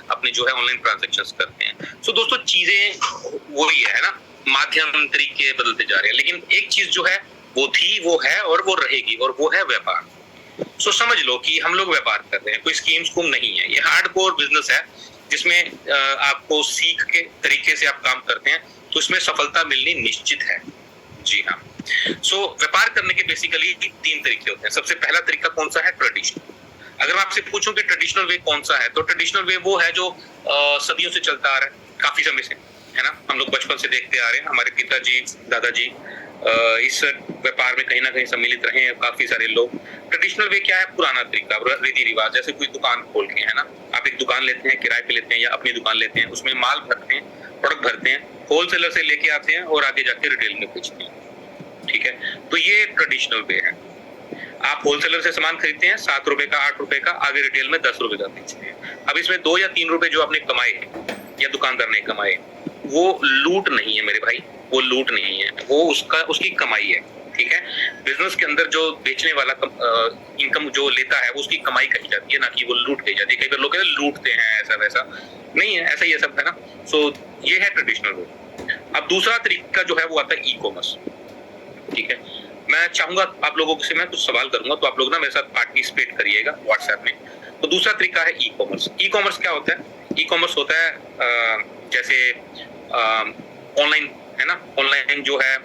अपने जो है ऑनलाइन ट्रांजैक्शंस करते हैं। सो दोस्तों चीजें वही है ना, माध्यम तरीके बदलते जा रहे हैं, लेकिन एक चीज जो है वो थी, वो है और वो रहेगी, और वो है व्यापार। सो समझ लो कि हम लोग व्यापार कर रहे हैं, कोई स्कीम स्कूम नहीं है, ये हार्डकोर बिजनेस है जिसमें आपको सीख के तरीके से आप काम करते हैं तो इसमें सफलता मिलनी निश्चित है। जी हाँ। सो व्यापार करने के बेसिकली 3 तरीके होते हैं। सबसे पहला तरीका कौन सा है? ट्रेडिशनल। अगर मैं आपसे पूछूं कि ट्रेडिशनल वे कौन सा है, तो ट्रेडिशनल वे वो है जो सदियों से चलता आ रहा है, काफी समय से, है ना। हम लोग बचपन से देखते आ रहे हैं, हमारे पिताजी दादाजी इस व्यापार में कहीं ना कहीं सम्मिलित रहे हैं काफी सारे लोग। ट्रेडिशनल वे क्या है? पुराना तरीका, रीति रिवाज। जैसे कोई दुकान खोल के, है ना, आप एक दुकान लेते हैं, किराए पे लेते हैं या अपनी दुकान लेते हैं, उसमें माल भरते हैं, प्रोडक्ट भरते हैं, होलसेलर से लेके आते हैं और आगे जाके रिटेल में बेचते हैं। ठीक है, तो ये ट्रेडिशनल वे है। आप होलसेलर से सामान खरीदते हैं 7 रुपए का, 8 रुपए का, आगे रिटेल में 10 रुपए का बेचते हैं। अब इसमें 2 या 3 रुपए जो आपने कमाए या दुकानदार ने कमाए, वो लूट नहीं है मेरे भाई, वो लूट नहीं है, वो उसकी कमाई है। ठीक है, बिजनेस के अंदर जो बेचने वाला इनकम जो लेता है वो उसकी कमाई कही जाती है, ना कि वो लूट कही जाती है। कई बार लोग लूटते हैं, ऐसा वैसा नहीं है, ऐसा ही है सब, है ना। सो ये है ट्रेडिशनल वे। अब दूसरा तरीका जो है वो आता है ई कॉमर्स। ठीक है, मैं चाहूंगा आप लोगों से मैं कुछ सवाल करूंगा, तो आप लोग ना मेरे साथ पार्टिसिपेट करिएगा व्हाट्सएप में। तो दूसरा तरीका है ई कॉमर्स। ई कॉमर्स क्या होता है? ई कॉमर्स होता है जैसे ऑनलाइन, है ना। ऑनलाइन जो है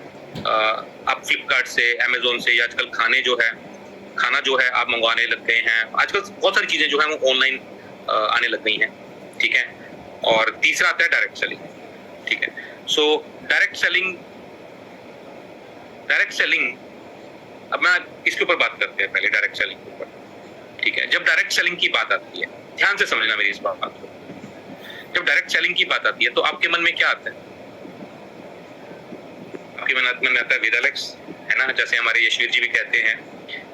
आप फ्लिपकार्ट से, अमेजोन से, या आजकल खाना जो है आप मंगवाने लग गए हैं। आजकल बहुत सारी चीजें जो है वो ऑनलाइन आने लग गई हैं। ठीक है, और तीसरा आता है डायरेक्ट सेलिंग। ठीक है, सो डायरेक्ट सेलिंग, अब मैं इसके ऊपर बात करते हैं पहले, डायरेक्ट सेलिंग के ऊपर। ठीक है, जब डायरेक्ट सेलिंग की बात आती है, ध्यान से समझना मेरी इस बात को, जब डायरेक्ट सेलिंग की बात आती है तो आपके मन में क्या आता है? आपके मन में आता है वेदालेक्स, है ना। जैसे हमारे यशवीर जी भी कहते हैं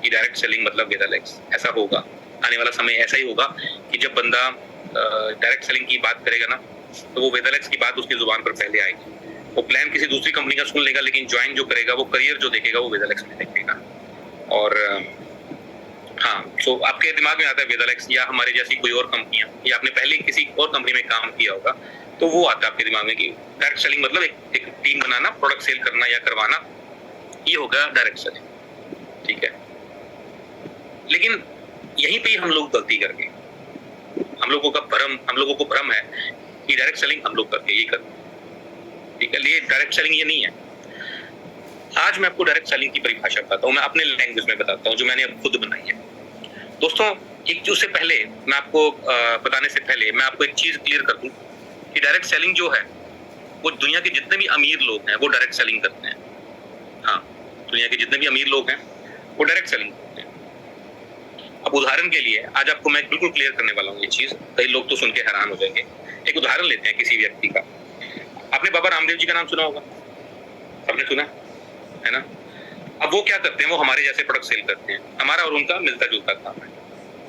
कि डायरेक्ट सेलिंग मतलब वेदालेक्स। ऐसा होगा, आने वाला समय ऐसा ही होगा कि जब बंदा डायरेक्ट सेलिंग की बात करेगा ना, तो वो वेदालेक्स की बात उसकी जुबान पर पहले आएगी। वो प्लान किसी दूसरी कंपनी का सुन लेगा, लेकिन ज्वाइन जो करेगा, वो करियर जो देखेगा, वो वेदालेक्स में देखेगा। और हाँ, सो आपके दिमाग में आता है वेदालेक्स या हमारे जैसी कोई और कंपनियां, या आपने पहले किसी और कंपनी में काम किया होगा, तो वो आता है आपके दिमाग में कि डायरेक्ट सेलिंग मतलब एक टीम बनाना, प्रोडक्ट सेल करना या करवाना, ये होगा डायरेक्ट सेलिंग। ठीक है, लेकिन यहीं पे हम लोग गलती कर गए। हम लोगों को भ्रम है कि डायरेक्ट सेलिंग हम लोग करके ये करते हैं। ठीक है, ये डायरेक्ट सेलिंग ये नहीं है। आज मैं आपको डायरेक्ट सेलिंग की परिभाषा बताता हूँ, मैं अपने लैंग्वेज में बताता हूँ जो मैंने अब खुद बनाई है। दोस्तों, एक उससे पहले मैं आपको बताने से पहले मैं आपको एक चीज क्लियर कर दूं कि डायरेक्ट सेलिंग जो है वो दुनिया के जितने भी अमीर लोग हैं वो डायरेक्ट सेलिंग करते हैं। हाँ, दुनिया के जितने भी अमीर लोग हैं वो डायरेक्ट सेलिंग करते हैं। अब उदाहरण के लिए आज आपको मैं बिल्कुल क्लियर करने वाला हूँ ये चीज, कई लोग तो सुन के हैरान हो जाएंगे। एक उदाहरण लेते हैं किसी व्यक्ति का। आपने बाबा रामदेव जी का नाम सुना होगा, आपने सुना है ना। अब वो क्या करते हैं? वो हमारे जैसे प्रोडक्ट सेल करते हैं। हमारा और उनका मिलता जुलता काम है,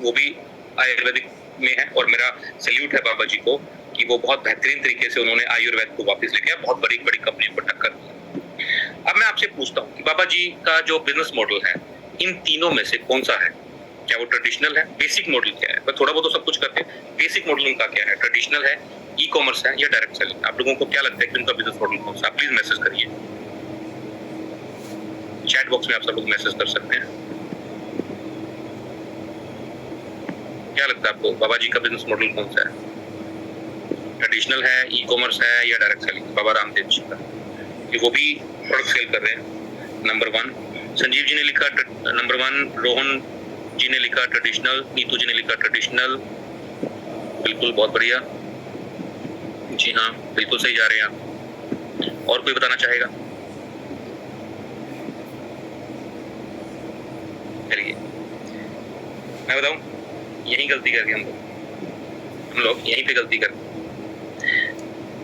वो भी आयुर्वेदिक में है, और मेरा सैल्यूट है बाबा जी को कि वो बहुत बेहतरीन तरीके से उन्होंने आयुर्वेद को वापस लेके बहुत बड़ी बड़ी कंपनियों को टक्कर दी। अब मैं आपसे पूछता हूँ कि बाबा जी का जो बिजनेस मॉडल है, इन तीनों में से कौन सा है? क्या वो ट्रेडिशनल है? बेसिक मॉडल क्या है? थोड़ा बहुत तो सब कुछ करते हैं, बेसिक मॉडल उनका क्या है? ट्रेडिशनल है, ई कॉमर्स है या डायरेक्ट सेलिंग? आप लोगों को क्या लगता है कि उनका बिजनेस मॉडल कौन सा? प्लीज मैसेज करिए, चैट बॉक्स में आप सब लोग मैसेज कर सकते हैं। क्या लगता है आपको, बाबा जी का बिजनेस मॉडल कौन सा है? ट्रेडिशनल है, ई कॉमर्स है या डायरेक्ट सेलिंग? बाबा रामदेव जी का, कि वो भी प्रोडक्ट सेल कर रहे हैं। नंबर 1 संजीव जी ने लिखा नंबर 1, रोहन जी ने लिखा ट्रेडिशनल, नीतू जी ने लिखा ट्रेडिशनल। बिल्कुल, बहुत बढ़िया, जी हाँ, बिल्कुल सही जा रहे हैं आप। और कोई बताना चाहेगा? चलिए मैं बताऊं, यही गलती करके हम लोग यहीं पे गलती करते।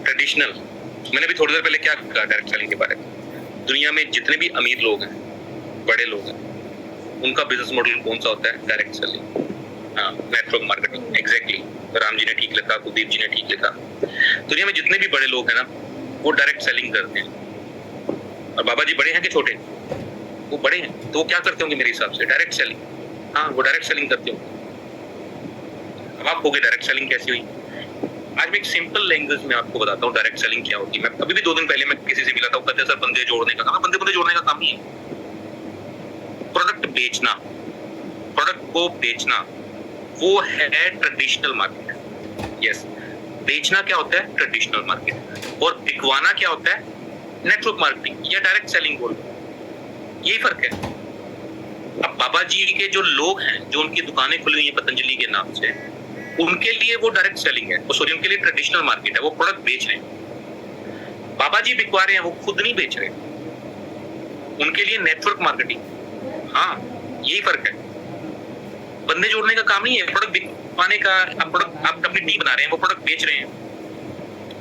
ट्रेडिशनल, मैंने भी थोड़ी देर पहले क्या कहा डायरेक्ट सेलिंग के बारे में। दुनिया में जितने भी अमीर लोग हैं, बड़े लोग हैं, उनका बिजनेस मॉडल कौन सा होता है? Direct selling. हाँ, network marketing, exactly. Ram ji ने ठीक लिखा, कुलदीप जी ने ठीक लिखा। दुनिया में जितने भी बड़े लोग हैं ना, वो डायरेक्ट सेलिंग करते हैं। और बाबा जी बड़े हैं कि छोटे? वो बड़े हैं, तो वो क्या करते होंगे मेरे हिसाब से? Direct selling. हाँ, वो डायरेक्ट सेलिंग करते होंगे। अब आप कहोगे डायरेक्ट सेलिंग कैसी हुई? आज मैं एक सिंपल लैंग्वेज में आपको बताता हूँ डायरेक्ट सेलिंग क्या होती है। मैं अभी भी 2 दिन पहले मैं किसी से मिला था, वो कहते हैं सर बंदे जोड़ने का काम, बंदे जोड़ने का काम ही है। प्रोडक्ट बेचना, प्रोडक्ट को बेचना, वो है ट्रेडिशनल मार्केट। यस, बेचना क्या होता है? Traditional market. और बिकवाना क्या होता है? नेटवर्क मार्केटिंग या डायरेक्ट सेलिंग बोल, यही फर्क है। अब बाबा जी के जो लोग हैं, जो उनकी दुकानें खुली हुई है पतंजलि के नाम से, उनके लिए वो डायरेक्ट सेलिंग है, वो सॉरी उनके लिए ट्रेडिशनल मार्केट है, वो प्रोडक्ट बेच रहे हैं। बाबा जी बिकवा रहे हैं, वो खुद नहीं बेच रहे, उनके लिए नेटवर्क मार्केटिंग। हाँ, यही फर्क है। बंदे जोड़ने का काम नहीं है, प्रोडक्ट बिकवाने का। आप प्रोडक्ट, आप अपनी टीम बना रहे हैं, वो प्रोडक्ट बेच रहे हैं,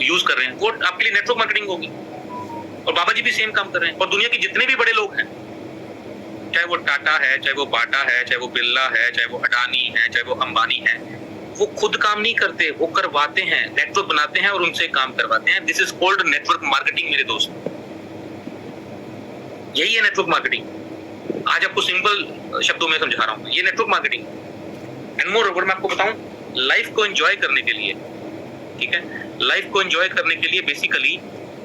यूज कर रहे हैं, वो आपके लिए नेटवर्क मार्केटिंग होगी। और बाबा जी भी सेम काम कर रहे हैं। और दुनिया के जितने भी बड़े लोग हैं, चाहे वो टाटा है, चाहे वो बाटा है, चाहे वो बिरला है, चाहे वो अडानी है, चाहे वो अंबानी है, वो खुद काम नहीं करते, वो करवाते हैं, नेटवर्क बनाते हैं और उनसे काम करवाते हैं। This is called network marketing मेरे दोस्त। यही है नेटवर्क मार्केटिंग। आज आपको सिंपल शब्दों में समझा रहा हूं, ये network marketing. And more over मैं आपको बताऊं, लाइफ को एंजॉय करने के लिए, ठीक है, लाइफ को एंजॉय करने के लिए बेसिकली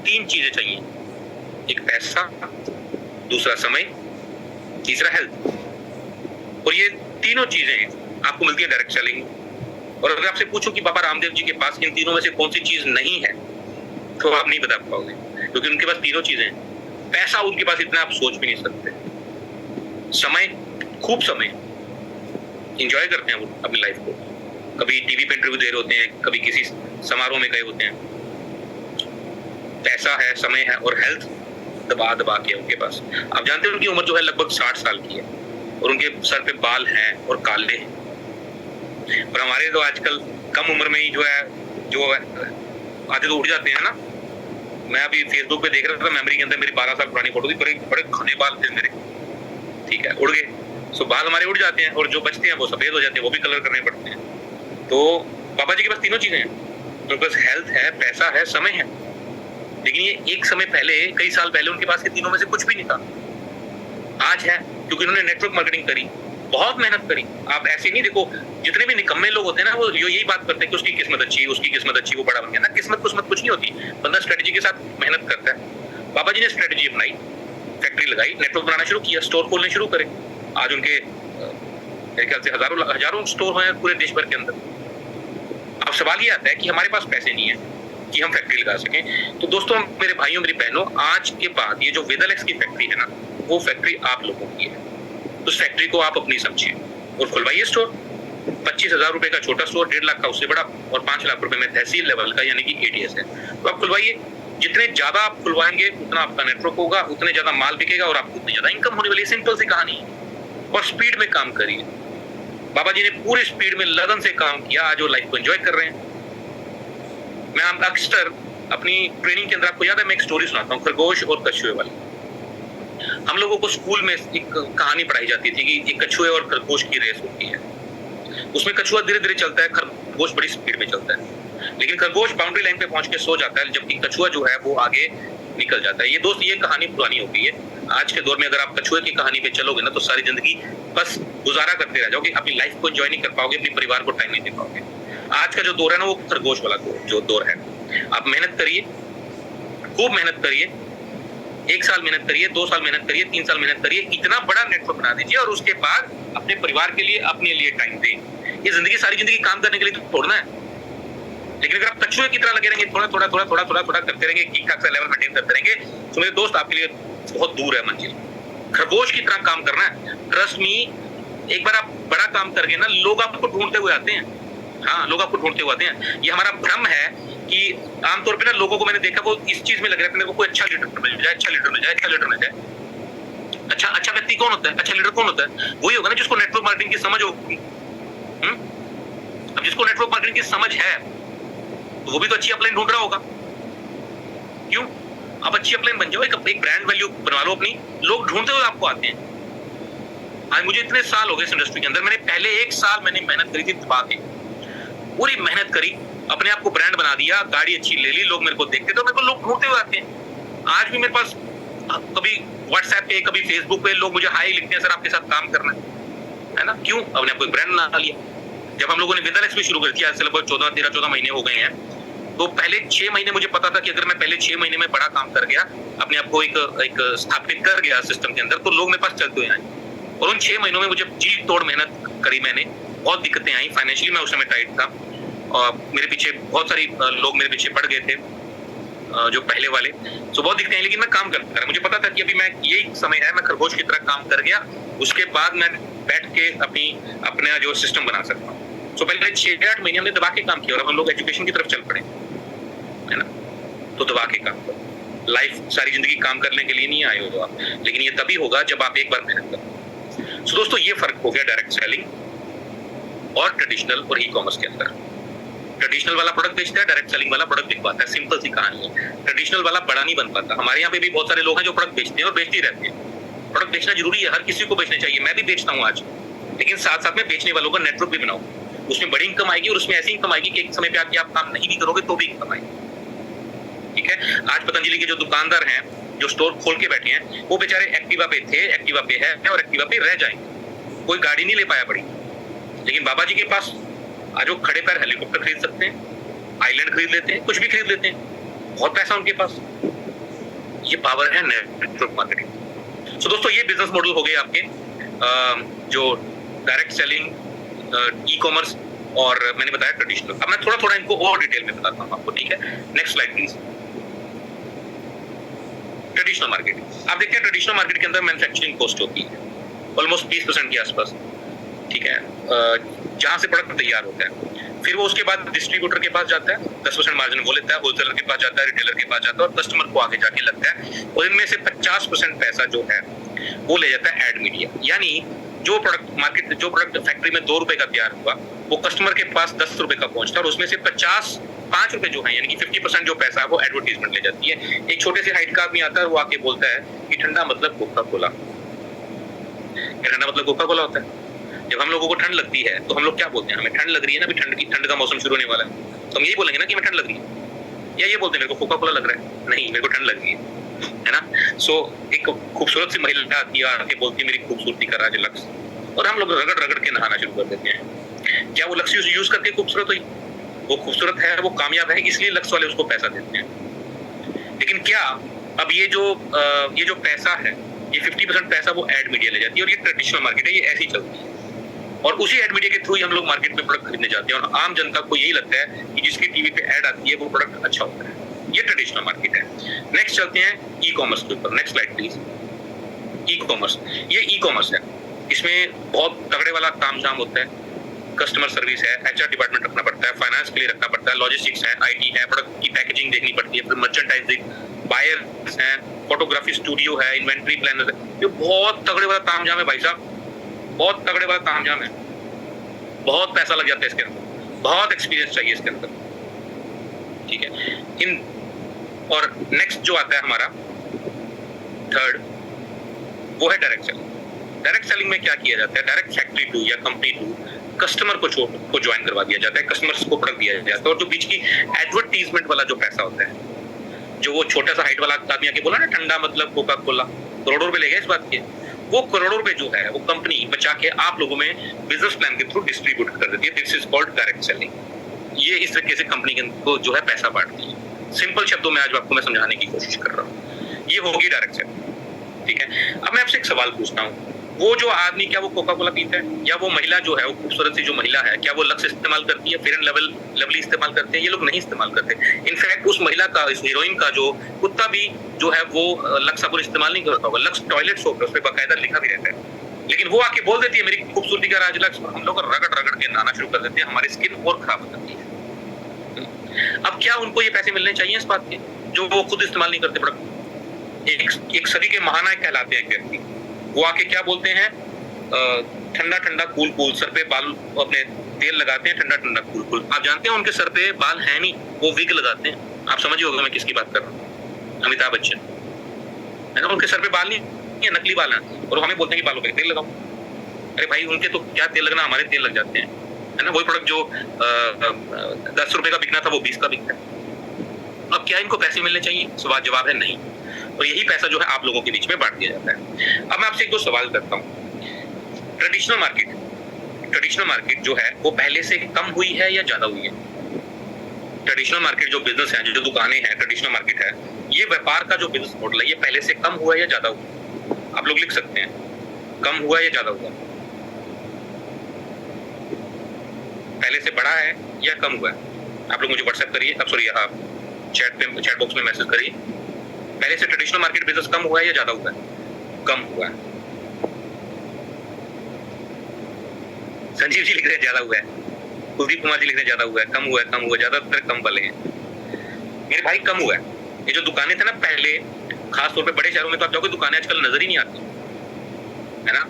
3 चीजें चाहिए। एक पैसा, दूसरा समय, तीसरा हेल्थ। और ये तीनों चीजें आपको मिलती है डायरेक्ट सेलिंग। और अगर आपसे पूछूं कि बाबा रामदेव जी के पास इन तीनों में से कौन सी चीज नहीं है, तो आप नहीं बता पाओगे, क्योंकि उनके पास तीनों चीजें हैं। पैसा उनके पास इतना आप सोच भी नहीं सकते, समय, खूब समय, एंजॉय करते हैं वो अपनी लाइफ को। कभी टीवी पे इंटरव्यू दे रहे होते हैं, कभी किसी समारोह में गए होते हैं। पैसा है, समय है, और हेल्थ दबा दबा के उनके पास। आप जानते हैं उनकी उम्र जो है लगभग 60 साल की है, और उनके सर पे बाल हैं और काले हैं। और हमारे तो आजकल कम उम्र में ही जो है, जो आधे तो उड़ जाते हैं ना। मैं अभी फेसबुक पे देख रहा था, मेमोरी के अंदर मेरी 12 साल पुरानी फोटो थी, बड़े बड़े घने बाल थे मेरे, ठीक है, उड़ गए। सो बाल हमारे उड़ जाते हैं, और जो बचते हैं वो सफेद हो जाते हैं, वो भी कलर करने पड़ते हैं। तो पापा जी के पास तीनों चीजें हैं, उनके पास हेल्थ है, पैसा है, समय है। लेकिन ये एक समय पहले, कई साल पहले उनके पास ये तीनों में से कुछ भी नहीं था। आज है, क्योंकि उन्होंने नेटवर्क मार्केटिंग करी, बहुत मेहनत करी। आप ऐसे नहीं देखो, जितने भी निकम्मे लोग होते हैं ना, वो यही बात करते हैं कि उसकी किस्मत अच्छी, उसकी किस्मत अच्छी, वो बड़ा बन गया ना। किस्मत कुछ नहीं होती, बंदा स्ट्रेटेजी के साथ मेहनत करता है। बाबा जी ने स्ट्रेटेजी अपनाई, फैक्ट्री लगाई, नेटवर्क बनाना शुरू किया, स्टोर खोलने शुरू करे। आज उनके मेरे ख्याल से हजारों स्टोर हैं पूरे देश भर के अंदर। अब सवाल ये आता है कि हमारे पास पैसे नहीं है कि हम फैक्ट्री लगा सकें। तो दोस्तों, मेरे भाइयों, मेरी बहनों, आज के बाद ये जो वेदालेक्स की फैक्ट्री है ना, वो फैक्ट्री आप लोगों की है। उस फैक्ट्री को आप अपनी समझिए और खुलवाइए स्टोर। 25,000 रुपए का छोटा स्टोर, 1.5 लाख का उससे बड़ा, और 5 लाख रुपए में तहसील लेवल का यानी कि एटीएस है। तो आप खुलवाइए। जितने ज्यादा आप खुलवाएंगे उतना आपका नेटवर्क होगा, उतने ज्यादा माल बिकेगा और आपको उतनी ज्यादा इनकम होने वाली। सिंपल सी कहानी है। और स्पीड में काम करिए। बाबा जी ने पूरी स्पीड में लगन से काम किया, आज वो लाइफ को एंजॉय कर रहे हैं। मैं अक्सर अपनी ट्रेनिंग के अंदर, आपको याद है, मैं एक स्टोरी सुनाता हूँ, खरगोश और कछुए वाली। हम लोगों को स्कूल में एक कहानी पढ़ाई जाती थी कि एक कछुए और खरगोश की रेस होती है। उसमें कछुआ धीरे धीरे चलता है, खरगोश बड़ी स्पीड में चलता है। लेकिन खरगोश बाउंड्री लाइन पे पहुंच के सो जाता है, जबकि कछुआ जो है वो आगे निकल जाता है। ये दोस्त, ये कहानी पुरानी हो गई है। आज के दौर में अगर आप कछुए की कहानी पे चलोगे ना, तो सारी जिंदगी बस गुजारा करते रह जाओगे, अपनी लाइफ को एंजॉय नहीं कर पाओगे, अपने परिवार को टाइम नहीं दे पाओगे। आज का जो दौर है ना, वो खरगोश वाला जो दौर है। आप मेहनत करिए, खूब मेहनत करिए, 1 साल मेहनत करिए, 2 साल मेहनत करिए, 3 साल मेहनत करिए, इतना बड़ा नेटवर्क बना दीजिए, और उसके बाद अपने परिवार के लिए, अपने लिए टाइम दें। ये जिंदगी, सारी जिंदगी काम करने के लिए तो छोड़ना है। लेकिन अगर आप कछुए की तरह लगे रहेंगे, थोड़ा थोड़ा करते रहेंगे, ठीक ठाक सा लेवल मेंटेन करते रहेंगे, तो मेरे दोस्त आपके लिए बहुत दूर है मंजिल। खरगोश की तरह काम करना है। ट्रस्ट मी, एक बार आप बड़ा काम करके ना, लोग आपको ढूंढते हुए आते हैं। हाँ, लोग आपको ढूंढते हुए आते हैं। ये हमारा भ्रम है कि आमतौर पे ना, लोगों को मैंने देखा, वो इस चीज में लग रहा है, मेरे को कोई अच्छा लीडर मिल जाए, अच्छा लीडर मिल जाए, अच्छा लीडर मिल जाए। अच्छा व्यक्ति कौन होता है? अच्छा लीडर कौन होता है? वही होगा ना जिसको नेटवर्क मार्केटिंग की समझ होगी। अब जिसको नेटवर्क मार्केटिंग की समझ है, तो वो भी तो अच्छी अपलाइन ढूंढ रहा होगा। क्यों? आप अच्छी अपलाइन बन जाओ, एक ब्रांड वैल्यू बनवा लो अपनी, लोग ढूंढते हुए आपको आते हैं। आज मुझे इतने साल हो गए इस इंडस्ट्री के अंदर, मैंने पहले 1 साल मैंने मेहनत करी थी, दबा के पूरी मेहनत करी, अपने आप को ब्रांड बना दिया, गाड़ी अच्छी ले ली, लोग मेरे को देखते, तो मेरे को लोग ढूंढते हुए आते हैं। आज भी मेरे पास कभी व्हाट्सएप पे, कभी फेसबुक पे लोग मुझे हाई लिखते हैं, सर आपके साथ काम करना है ना। क्यों? अपने आपको एक ब्रांड बना लिया। जब हम लोगों ने वेदालेक्स भी शुरू कर दिया, लगभग 14 महीने हो गए हैं, तो पहले 6 महीने मुझे पता था कि अगर मैं पहले 6 महीने में बड़ा काम कर गया, अपने आप को एक स्थापित कर गया सिस्टम के अंदर, तो लोग मेरे पास चलते हुए आए। और उन 6 महीनों में मुझे जी तोड़ मेहनत करी मैंने, बहुत दिक्कतें आई, फाइनेंशियली मैं उस समय टाइट था और मेरे पीछे बहुत सारी लोग मेरे पीछे पड़ गए थे, जो पहले वाले। तो बहुत दिक्कतें आई, लेकिन मैं काम करता रहा। मुझे पता था कि अभी मैं यही समय है, मैं खरगोश की तरह काम कर गया, उसके बाद मैं बैठ के अपना जो सिस्टम बना सकता हूँ। तो पहले 6-8 महीने हमने दबा के काम किया और हम लोग एजुकेशन की तरफ चल पड़े, है ना। तो दबा के काम करो। लाइफ सारी जिंदगी काम करने के लिए नहीं आए हो आप, लेकिन ये तभी होगा जब आप एक बार मेहनत करो। तो दोस्तों ये फर्क हो गया डायरेक्ट सेलिंग और ट्रेडिशनल और ई कॉमर्स के अंदर। ट्रेडिशनल वाला प्रोडक्ट बेचता है, डायरेक्ट सेलिंग वाला प्रोडक्ट बिकवाता है। सिंपल सी कहानी है। ट्रेडिशनल वाला बड़ा नहीं बन पाता। हमारे यहाँ पे भी बहुत सारे लोग हैं जो प्रोडक्ट बेचते हैं और बेचते ही रहते हैं। प्रोडक्ट बेचना जरूरी है, हर किसी को बेचना चाहिए, मैं भी बेचता हूँ आज, लेकिन साथ साथ में बेचने वालों का नेटवर्क भी बनाओ। उसमें बड़ी इनकम आएगी और उसमें ऐसी इनकम आएगी कि एक समय पे आके आप काम नहीं भी करोगे तो भी इनकम आएगी। ठीक है। आज पतंजलि के जो दुकानदार हैं, जो स्टोर खोल के बैठे हैं, वो बेचारे एक्टिवा पे थे, एक्टिवा पे है और एक्टिवा पे रह जाएंगे। कोई गाड़ी नहीं ले पाया बड़ी, लेकिन बाबा जी के पास आज वो खड़े पैर हेलीकॉप्टर खरीद सकते हैं, आइलैंड खरीद लेते हैं, कुछ भी खरीद लेते हैं, बहुत पैसा उनके पास। ये पावर है नेटवर्क मार्केटिंग। तो दोस्तों ये बिजनेस मॉडल हो गए आपके, जो डायरेक्ट सेलिंग, ई कॉमर्स और मैंने बताया ट्रेडिशनल। अब मैं थोड़ा थोड़ा इनको और डिटेल में बताता हूँ आपको, ठीक है। Next slide please. Traditional market, आप देखते हैं ट्रेडिशनल मार्केट के अंदर मैन्युफैक्चरिंग कॉस्ट होती है ऑलमोस्ट 30% के आसपास, ठीक है, जहां से प्रोडक्ट तैयार होता है। फिर वो उसके बाद डिस्ट्रीब्यूटर के पास जाता है, 10% मार्जिन वो लेता है, होलसेलर के पास जाता है, रिटेलर के पास जाता है और कस्टमर को आगे जाके लगता है। और इनमें से 50% पैसा जो है वो ले जाता है एड मीडिया। यानी जो प्रोडक्ट फैक्ट्री में 2 रुपए का तैयार हुआ, वो कस्टमर के पास 10 रुपए का पहुंचता है और उसमें से 5 रुपए जो है, यानी कि 50% जो पैसा है वो एडवर्टीजमेंट ले जाती है। एक छोटे से हाइट का आदमी आता है, वो आके बोलता है कि ठंडा मतलब कोका कोला। ठंडा मतलब कोका कोला होता है। जब हम लोगों को ठंड लगती है तो हम लोग क्या बोलते हैं, हमें ठंड लग रही है ना, अभी ठंड का मौसम शुरू होने वाला है, तो हम यही बोलेंगे ना कि हमें ठंड लग रही है, या ये बोलते हैं मेरे को कोका कोला लग रहा है, नहीं मेरे को ठंड लग रही है ना। सो एक खूबसूरत सी महिला आती है, आके बोलती है मेरी खूबसूरती का राज लक्स, और हम लोग रगड़ रगड़ के नहाना शुरू कर देते हैं। क्या वो लक्स यूज करके खूबसूरत हुई? वो खूबसूरत है, वो कामयाब है, इसलिए लक्स वाले उसको पैसा देते हैं। लेकिन क्या अब ये जो पैसा है, ये 50% पैसा वो एड मीडिया ले जाती है, और ये ट्रेडिशनल मार्केट है, ये ऐसी चलती है। और उसी एड मीडिया के थ्रू ही हम लोग मार्केट में प्रोडक्ट खरीदने जाते हैं, और आम जनता को यही लगता है कि जिसकी टीवी पे एड आती है वो प्रोडक्ट अच्छा होता है। ये ट्रेडिशनल मार्केट है। नेक्स्ट चलते हैं ई कॉमर्स के ऊपर। Next slide please. E commerce, ये ई कॉमर्स है। इसमें बहुत तगड़े वाला तामझाम होता है। कस्टमर सर्विस है, एचआर डिपार्टमेंट रखना पड़ता है, फाइनेंस के लिए रखना पड़ता है, लॉजिस्टिक्स है, आईटी है, प्रोडक्ट की पैकेजिंग देखनी पड़ती है, फिर मर्चेंडाइजिंग, बायर्स हैं, फोटोग्राफी स्टूडियो है, इन्वेंट्री प्लानर है। ये बहुत तगड़े वाला तामझाम है भाई साहब, बहुत तगड़े वाला तामझाम है। बहुत पैसा लग जाता है इसके अंदर, बहुत एक्सपीरियंस चाहिए इसके अंदर, ठीक है। और नेक्स्ट जो आता है हमारा थर्ड, वो है डायरेक्ट सेलिंग। डायरेक्ट सेलिंग में क्या किया जाता है, डायरेक्ट फैक्ट्री टू या कंपनी टू कस्टमर को ज्वाइन करवा दिया जाता है, कस्टमर्स को प्रोडक्ट दिया जाता है। और जो बीच की एडवर्टीजमेंट वाला जो पैसा होता है, जो वो छोटा सा हाइट वाला आदमी आके बोला ना ठंडा मतलब कोका कोला, करोड़ों रुपए ले गए इस बात के, वो करोड़ों रुपए जो है वो कंपनी बचा के आप लोगों में बिजनेस प्लान के थ्रू डिस्ट्रीब्यूट कर देती है। This is called direct selling. ये इस तरीके से कंपनी को जो है पैसा बांटती है। सिंपल शब्दों में आज आपको मैं समझाने की कोशिश कर रहा हूँ। ये होगी डायरेक्ट सेलिंग, ठीक है। अब मैं आपसे एक सवाल पूछता हूँ, वो जो आदमी क्या वो कोका कोला पीता है, या वो महिला जो है, वो खूबसूरत सी जो महिला है, क्या वो लक्स इस्तेमाल करती है, फेयर एंड लवली इस्तेमाल करते हैं? ये लोग नहीं इस्तेमाल करते। इनफैक्ट उस महिला का, इस हीरोइन का जो कुत्ता भी जो है वो लक्स साबुन इस्तेमाल नहीं करता होगा। लक्स टॉयलेट सोप है, उस पर बाकायदा लिखा भी रहता है, लेकिन वो आके बोल देती है मेरी खूबसूरती का राज लक्स, हम लोग रगड़ रगड़ के नहाना शुरू कर देते हैं, हमारी स्किन और खराब हो जाती है। अब क्या उनको ये पैसे मिलने चाहिए इस बात के, जो वो खुद इस्तेमाल नहीं करते प्रोडक्ट? एक सदी के महानायक कहलाते हैं व्यक्ति, वो आके क्या बोलते हैं, ठंडा ठंडा कूल कूल, सर पे बाल अपने तेल लगाते हैं, ठंडा ठंडा कूल कूल। आप जानते हैं उनके सर पे बाल है नहीं, वो विग लगाते हैं। आप समझिए होगा मैं किसकी बात कर रहा हूँ, अमिताभ बच्चन है ना। उनके सर पे बाल नहीं है, नकली बाल हैं, और हमें बोलते हैं कि बालों पे तेल लगाओ। अरे भाई उनके तो क्या तेल लगना, हमारे तेल लग जाते हैं, है ना। वही प्रोडक्ट जो 10 रुपए का बिकना था वो 20 का बिकता है। अब क्या इनको पैसे मिलने चाहिए? सवाल जवाब है नहीं। और यही पैसा जो है आप लोगों के बीच में बांट दिया जाता है। अब मैं आपसे एक दो सवाल करता हूँ। ट्रेडिशनल मार्केट जो है वो पहले से कम हुई है या ज्यादा हुई है? ट्रेडिशनल मार्केट जो बिजनेस है, जो दुकानें हैं, ट्रेडिशनल मार्केट है, ये व्यापार का जो बिजनेस मॉडल है, ये पहले से कम हुआ है या ज्यादा हुआ? आप लोग लिख सकते हैं, कम हुआ या ज्यादा हुआ? पहले से बढ़ा है या कम हुआ है? आप लोग मुझे व्हाट्सएप करिए, अब सॉरी आप चैट बॉक्स में मैसेज करिए। पहले से ट्रेडिशनल मार्केट बिजनेस कम हुआ है या ज्यादा हुआ है? कम हुआ है। संजीव जी लिख रहे हैं ज्यादा हुआ है, कुलदीप कुमार जी लिख रहे हैं ज्यादा हुआ है, कम हुआ है, कम हुआ, ज्यादातर कम वाले हैं। मेरे भाई कम हुआ है। ये जो दुकानें थे ना पहले, खास तौर पे बड़े शहरों में तो आप जाओगे दुकानें आजकल नजर ही नहीं आती है ना,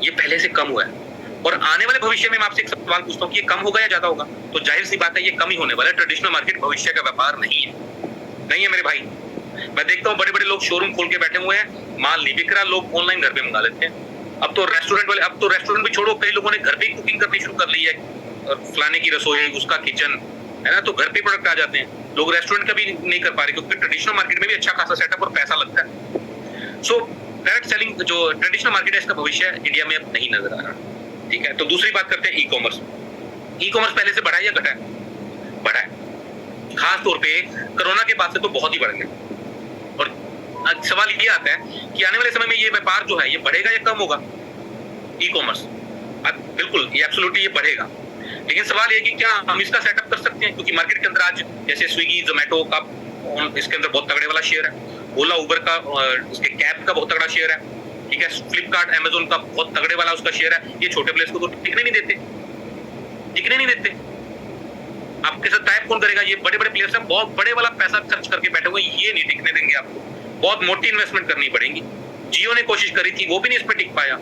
ये पहले से कम हुआ है। और आने वाले भविष्य में मैं आपसे एक सवाल पूछता हूँ कि ये कम होगा या ज्यादा होगा? तो जाहिर सी बात है ये कम ही होने वाला है। ट्रेडिशनल मार्केट भविष्य का व्यापार नहीं है, नहीं है मेरे भाई। मैं देखता हूँ बड़े बड़े लोग शोरूम खोल के बैठे हुए हैं, माल नहीं बिक रहा, लोग ऑनलाइन घर पे मंगा लेते हैं। अब तो रेस्टोरेंट वाले, अब तो रेस्टोरेंट भी छोड़ो, कई लोगों ने घर पे ही कुकिंग करनी शुरू कर ली है, और फलाने की रसोई, उसका किचन है ना, तो घर पे प्रोडक्ट आ जाते हैं। लोग रेस्टोरेंट का भी नहीं कर पा रहे क्योंकि ट्रेडिशनल मार्केट में भी अच्छा खासा सेटअप और पैसा लगता है। सो डायरेक्ट सेलिंग जो ट्रेडिशनल मार्केट है, इसका भविष्य इंडिया में अब नहीं नजर आ रहा। ठीक है, तो दूसरी बात करते हैं ई कॉमर्स। ई कॉमर्स पहले से बढ़ा है या घटा है? बढ़ा है। खास तौर पे कोरोना के बाद से तो बहुत ही बढ़ गया। और सवाल ये आता है कि आने वाले समय में ये व्यापार जो है ये बढ़ेगा या कम होगा? ई कॉमर्स बिल्कुल, ये एब्सोल्युटली ये बढ़ेगा। लेकिन सवाल ये कि क्या हम इसका सेटअप कर सकते हैं? क्योंकि मार्केट के अंदर आज जैसे स्विगी, जोमेटो का इसके अंदर बहुत तगड़े वाला शेयर है, ओला, उबर का, इसके कैब का बहुत तगड़ा शेयर है, ठीक है, फ्लिपकार्ट, अमेज़न का बहुत तगड़े वाला उसका शेयर है। ये छोटे प्लेयर्स को तो टिकने नहीं देते, टिकने नहीं देते। आपके साथ टाइप कौन करेगा? ये बड़े बड़े प्लेयर्स हैं, बहुत बड़े वाला पैसा खर्च करके बैठे हुए, ये नहीं टिकने देंगे आपको। बहुत मोटी इन्वेस्टमेंट करनी पड़ेगी। जियो ने कोशिश करी थी, वो भी नहीं इसमें टिक पाया,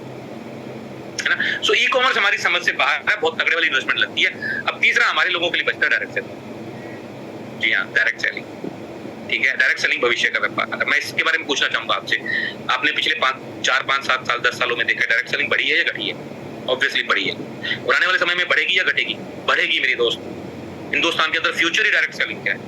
है ना। सो ई कॉमर्स हमारी समझ से बाहर है, बहुत तगड़े वाली इन्वेस्टमेंट लगती है। अब तीसरा हमारे लोगों के लिए बचता है डायरेक्ट सेलिंग। जी हाँ, डायरेक्ट सेलिंग, ठीक है, डायरेक्ट सेलिंग भविष्य का व्यापार। मैं इसके बारे में पूछना चाहूंगा आपसे, आपने पिछले 4, 5, 7 साल, 10 सालों में देखा डायरेक्ट सेलिंग बढ़ी है या घटी है? ऑब्वियसली बढ़ी है। और आने वाले समय में बढ़ेगी या घटेगी? बढ़ेगी मेरे दोस्त। हिंदुस्तान के अंदर फ्यूचर ही डायरेक्ट सेलिंग का है,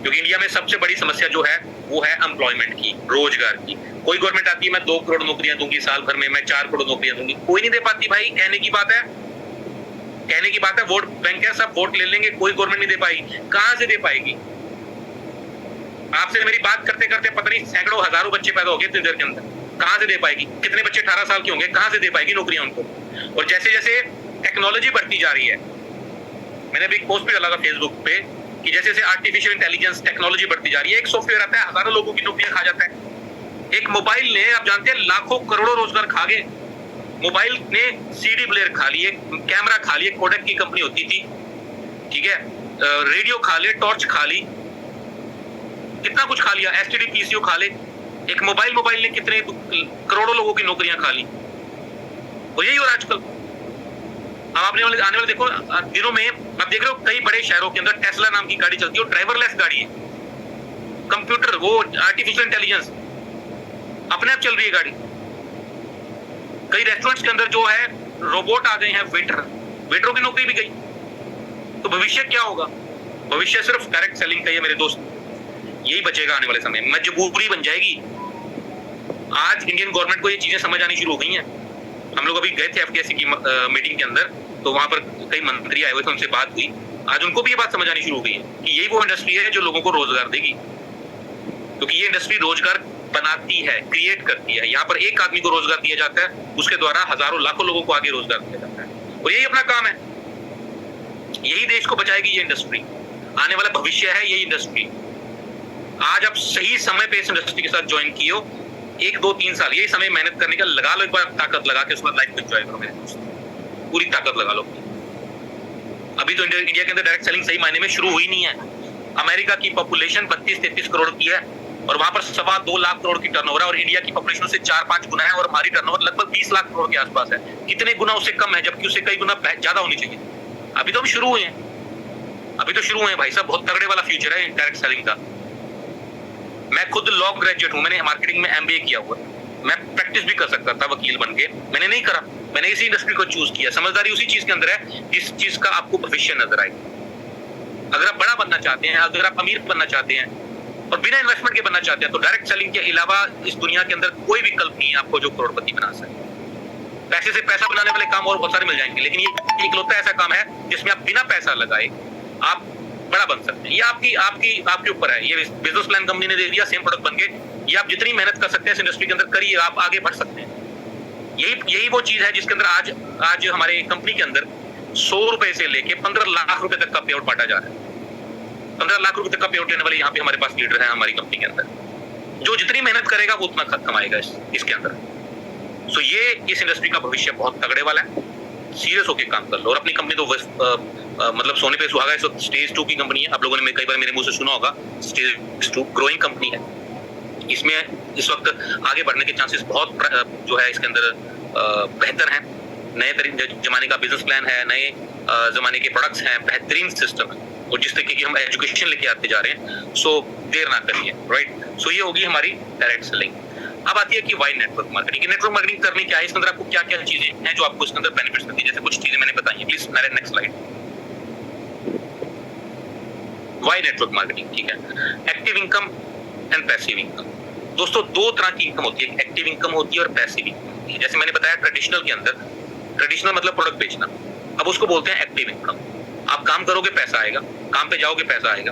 क्योंकि इंडिया में सबसे बड़ी समस्या जो है वो है एम्प्लॉयमेंट की, रोजगार की। कोई गवर्नमेंट आती है, मैं 2 करोड़ नौकरियां दूंगी साल भर में, मैं 4 करोड़ नौकरियां दूंगी, कोई नहीं दे पाती भाई। कहने की बात है, कहने की बात है, वोट बैंक है, सब वोट ले लेंगे, कोई गवर्नमेंट नहीं दे पाएगी। कहां से दे पाएगी? आपसे मेरी बात करते करते पता नहीं सैकड़ों हजारों बच्चे पैदा हो गए इतनी देर के अंदर, कहां से दे पाएगी? कितने बच्चे 18 साल के होंगे, कहां से दे पाएगी नौकरियां उनको? और जैसे जैसे टेक्नोलॉजी बढ़ती जा रही है, मैंने अभी एक पोस्ट भी डाला था फेसबुक पे कि जैसे जैसे आर्टिफिशियल इंटेलिजेंस टेक्नोलॉजी बढ़ती जा रही है, एक सॉफ्टवेयर आता है, हजारों लोगों की नौकरियां खा जाता है। एक मोबाइल ने, आप जानते हैं, लाखों करोड़ों रोजगार खा गए। मोबाइल ने सीडी प्लेयर खा लिए, कैमरा खा लिए, कोडेक की कंपनी होती थी, ठीक है, रेडियो खा लिए, टॉर्च खा ली, कितना कुछ खा लिया, एसटीडी पीसीओ खा ले। एक मोबाइल ने कितने करोड़ों लोगों की नौकरियां खा ली। और यही हो रहा आजकल। अब आपने आने वाले देखो दिनों में, आप देख रहे हो कई बड़े शहरों के अंदर टेस्ला नाम की गाड़ी चलती है, वो ड्राइवरलेस गाड़ी है, कंप्यूटर, वो आर्टिफिशियल इंटेलिजेंस, अपने आप चल रही है गाड़ी। कई रेस्टोरेंट्स के अंदर जो है रोबोट आ गए हैं, वेटरों की नौकरी भी गई। तो भविष्य क्या होगा? भविष्य सिर्फ डायरेक्ट सेलिंग का ही है मेरे दोस्त, यही बचेगा आने वाले समय में। मजबूरी बन जाएगी। आज इंडियन गवर्नमेंट को ये चीजें समझ आनी शुरू हो गई हैं। हम लोग अभी गए थे एफडीआईसी की मीटिंग के अंदर, तो वहां पर कई मंत्री आए हुए थे, उनसे बात हुई। आज उनको भी ये बात समझ आनी शुरू हो गई है कि यही वो इंडस्ट्री है जो लोगों को रोजगार देगी, क्योंकि ये इंडस्ट्री रोजगार बनाती है, क्रिएट करती है। यहाँ पर एक आदमी को रोजगार दिया जाता है, उसके द्वारा हजारों लाखों लोगों को आगे रोजगार दिया जाता है, और यही अपना काम है। यही देश को बचाएगी ये इंडस्ट्री। आने वाला भविष्य है यही इंडस्ट्री। आज आप सही समय पे इस इंडस्ट्री के साथ ज्वाइन किए हो, 1, 2, 3 साल यही समय मेहनत करने का लगा लो, एक बार ताकत लगा के उसके बाद लाइफ को एंजॉय करो मेरे दोस्त, पूरी ताकत लगा लो। अभी तो इंडिया के अंदर डायरेक्ट सेलिंग सही मायने में शुरू हुई नहीं है। अमेरिका की पॉपुलेशन 32-33 करोड़ की है, और वहां पर 2.25 लाख करोड़ की टर्नओवर है, और इंडिया की पॉपुलेशन से 4-5 गुना है, और हमारी टर्नओवर लगभग 20 लाख करोड़ के आसपास है। कितने गुना उससे कम है, जबकि उससे कई गुना ज्यादा होनी चाहिए। अभी तो हम शुरू हुए हैं, अभी तो शुरू हुए हैं भाई साहब। बहुत तगड़े वाला फ्यूचर है डायरेक्ट सेलिंग का। मैं खुद लॉ ग्रेजुएट हूं, मैंने मार्केटिंग में एमबीए किया हुआ। मैं प्रैक्टिस भी कर सकता था वकील बन के, मैंने नहीं करा। मैंने इसी इंडस्ट्री को चूज किया। समझदारी उसी चीज के अंदर है जिस चीज का आपको भविष्य नजर आए। अगर आप बड़ा बनना चाहते हैं, अगर आप अमीर बनना चाहते हैं और बिना इन्वेस्टमेंट के बनना चाहते हैं, तो डायरेक्ट सेलिंग के अलावा इस दुनिया के अंदर कोई विकल्प नहीं है आपको जो करोड़पति बना सके। पैसे से पैसा बनाने वाले काम और बहुत सारे मिल जाएंगे, लेकिन ये इकलौता ऐसा काम है जिसमें आप बिना पैसा लगाए आप बड़ा बन सकते हैं। ये आपकी आपकी आपके ऊपर है। ये बिजनेस प्लान कंपनी ने दे दिया, सेम प्रोडक्ट बन गए, ये आप जितनी मेहनत कर सकते हैं इस इंडस्ट्री के अंदर करिए, आप आगे बढ़ सकते हैं। यही वो चीज है जिसके अंदर आज हमारे कंपनी के अंदर 100 रुपए से लेके 15 लाख रुपए तक का पे आउट बांटा जा रहा है। 15 लाख रुपए तक का पे आउट लेने वाले यहाँ पे हमारे पास लीडर है हमारी कंपनी के अंदर। जो जितनी मेहनत करेगा वो उतना कमाएगा इसके अंदर। सो ये इस इंडस्ट्री का भविष्य बहुत तगड़े वाला है। सीरियस होकर काम कर लो। और अपनी कंपनी तो मतलब सोने पे सुहागा, इस वक्त स्टेज 2 की कंपनी है। आप लोगों ने कई बार मेरे मुंह से सुना होगा, स्टेज 2 ग्रोइंग कंपनी है। इसमें इस वक्त आगे बढ़ने के चांसेस बहुत जो है इसके अंदर बेहतर हैं। नए जमाने का बिजनेस प्लान है, नए जमाने के प्रोडक्ट्स हैं, बेहतरीन सिस्टम है, और जिस तरीके की हम एजुकेशन लेके आते जा रहे हैं। सो देर ना करिए, राइट। सो ये होगी हमारी डायरेक्ट सेलिंग। अब आती है कि why network marketing. Network marketing करनी क्या है, इसके अंदर आपको क्या क्या चीजें हैं जो आपको इसके अंदर बेनिफिट्स देती है। जैसे कुछ चीजें मैंने बताई हैं, प्लीज मेरे next slide. Why network marketing, ठीक है। Active income and passive income. दोस्तों दो तरह की इनकम होती है, एक्टिव इनकम होती है और पैसिव इनकम होती है। जैसे मैंने बताया ट्रेडिशनल के अंदर, ट्रेडिशनल मतलब प्रोडक्ट बेचना, अब उसको बोलते हैं एक्टिव इनकम। आप काम करोगे पैसा आएगा, काम पे जाओगे पैसा आएगा,